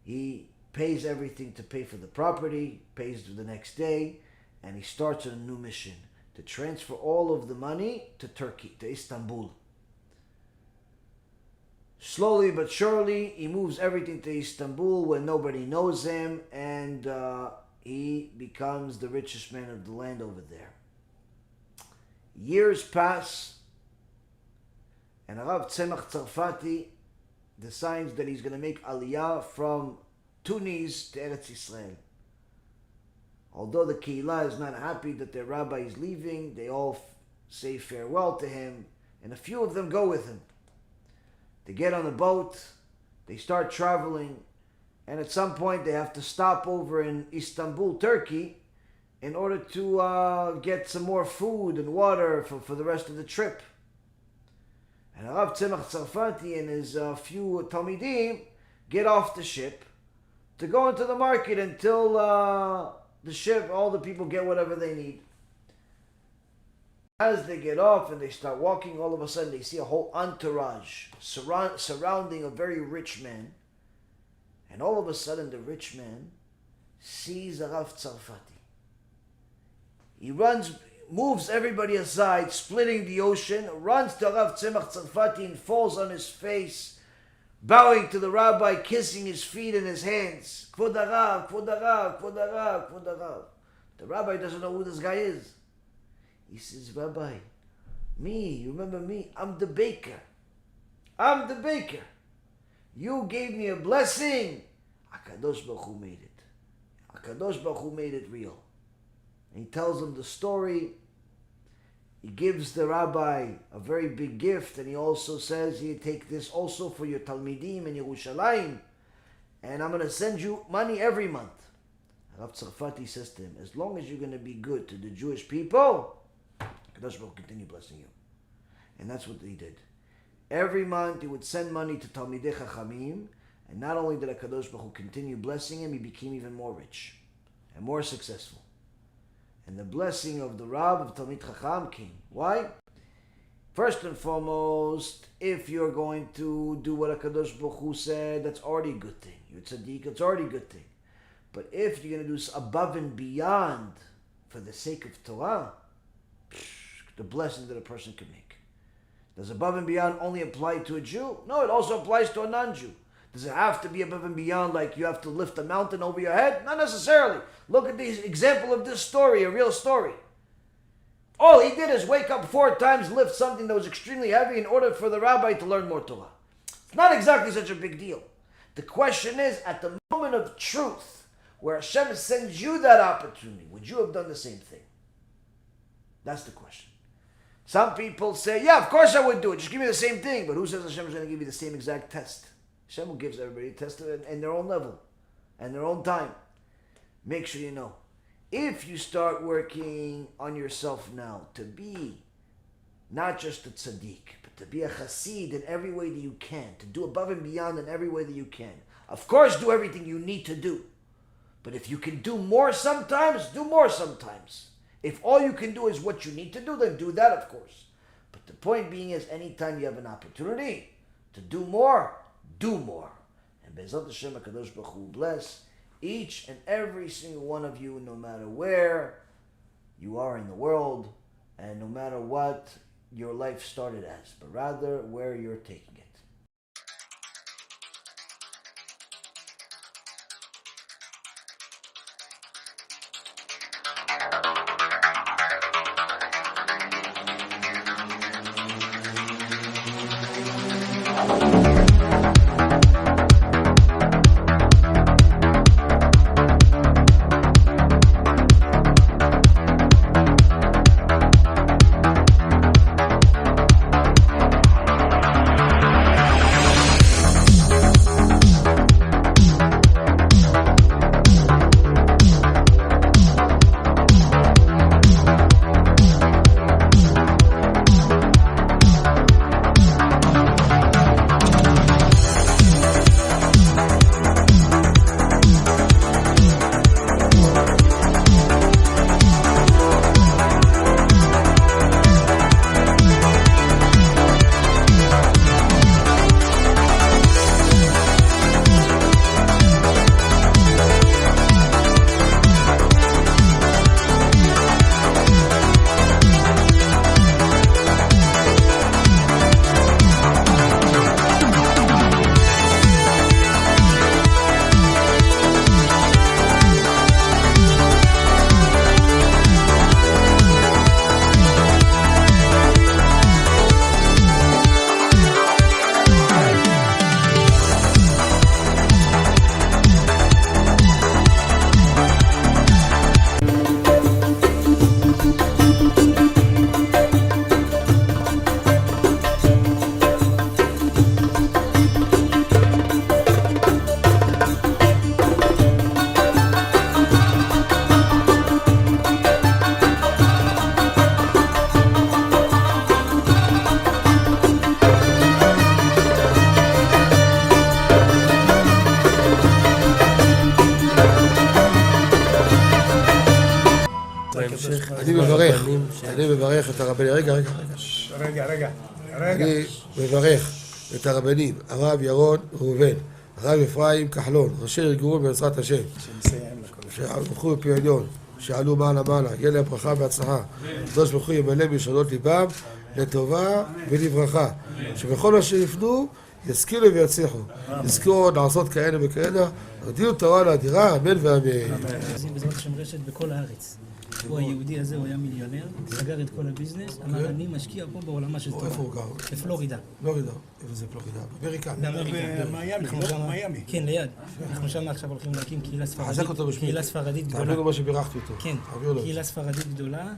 he pays everything to pay for the property, pays the next day, and he starts a new mission to transfer all of the money to Turkey, to Istanbul. Slowly but surely, he moves everything to Istanbul where nobody knows him, and he becomes the richest man of the land over there. Years pass, and Rav Tzemach Tzarfati decides that he's going to make aliyah from Tunis to Eretz Yisrael. Although the Keilah is not happy that their rabbi is leaving, they all say farewell to him, and a few of them go with him. They get on a boat, they start traveling, and at some point they have to stop over in Istanbul, Turkey, in order to get some more food and water for the rest of the trip. And Rav Tzemach Tzarfati and his few Talmidim get off the ship to go into the market until the ship, all the people get whatever they need. As they get off and they start walking, all of a sudden they see a whole entourage surrounding a very rich man. And all of a sudden the rich man sees Rav Tzarfati. He runs moves everybody aside, splitting the ocean, runs to Rav Tzemach Tzarfati and falls on his face, bowing to the rabbi, kissing his feet and his hands. Kvod harav, Kvod harav, Kvod harav, Kvod harav. The rabbi doesn't know who this guy is. He says, Rabbi, me, you remember me? I'm the baker. I'm the baker. You gave me a blessing. HaKadosh Baruch Hu made it. HaKadosh Baruch Hu made it real. And he tells him the story. He gives the rabbi a very big gift, and he also says, you take this also for your Talmidim in Yerushalayim, and I'm going to send you money every month. Rav Tzarfati says to him, as long as you're going to be good to the Jewish people, HaKadosh Baruch Hu continue blessing you. And that's what he did. Every month he would send money to Talmidei Chachamim, and not only did HaKadosh Baruch Hu continue blessing him, he became even more rich and more successful. And the blessing of the Rav of Talmid Chacham came. Why? First and foremost, if you're going to do what HaKadosh Baruch Hu said, that's already a good thing. You're Tzadik, it's already a good thing. But if you're going to do above and beyond for the sake of Torah, the blessing that a person can make. Does above and beyond only apply to a Jew? No, it also applies to a non-Jew. Does it have to be above and beyond, like you have to lift a mountain over your head? Not necessarily. Look at the example of this story, a real story. All he did is wake up 4 times, lift something that was extremely heavy in order for the rabbi to learn more Torah. It's not exactly such a big deal. The question is, at the moment of truth, where HaShem sends you that opportunity, would you have done the same thing? That's the question. Some people say, yeah, of course I would do it. Just give me the same thing. But who says HaShem is going to give you the same exact test? HaShem gives everybody a test in their own level and their own time. Make sure you know. If you start working on yourself now to be not just a tzaddik, but to be a Chasid in every way that you can, to do above and beyond in every way that you can. Of course, do everything you need to do. But if you can do more sometimes, do more sometimes. If all you can do is what you need to do, then do that, of course. But the point being is, anytime you have an opportunity to do more, do more. And Be'ezrat Hashem, HaKadosh Baruch Hu bless each and every single one of you, no matter where you are in the world, and no matter what your life started as, but rather where you're taking it. אני מברך את הרבנים, רגע. אני מברך את הרבנים, הרב ירון ראובן, הרב אפרים כחלון, ראשי ארגון בעזרת השם, שהלכו בפי עליון, שעלו מעלה, יהיה להם ברכה והצלחה. הקדוש ברוך הוא ימלא בישועות ליבם לטובה ולברכה. שבכל מה שיפנו ישכילו ויצליחו. יזכו עוד לעשות כאלה וכאלה. הודיעו תורה לאדירה, אמן ואמן. בעזרת השם רשת בכל הארץ. הוא היהודי הזה, הוא היה מיליונר, סגר את כל הביזנס, אמר אני משקיע פה בעולמה של תורה. איפה הוא גר? בפלורידה. פלורידה. איפה זה פלורידה? באמריקה. מיאמי. כן, ליד. אנחנו שם עכשיו הולכים להקים קהילה ספרדית. חזק אותו בשמי. קהילה ספרדית גדולה. תאמינו מה שבירכתי אותו. כן, קהילה ספרדית גדולה.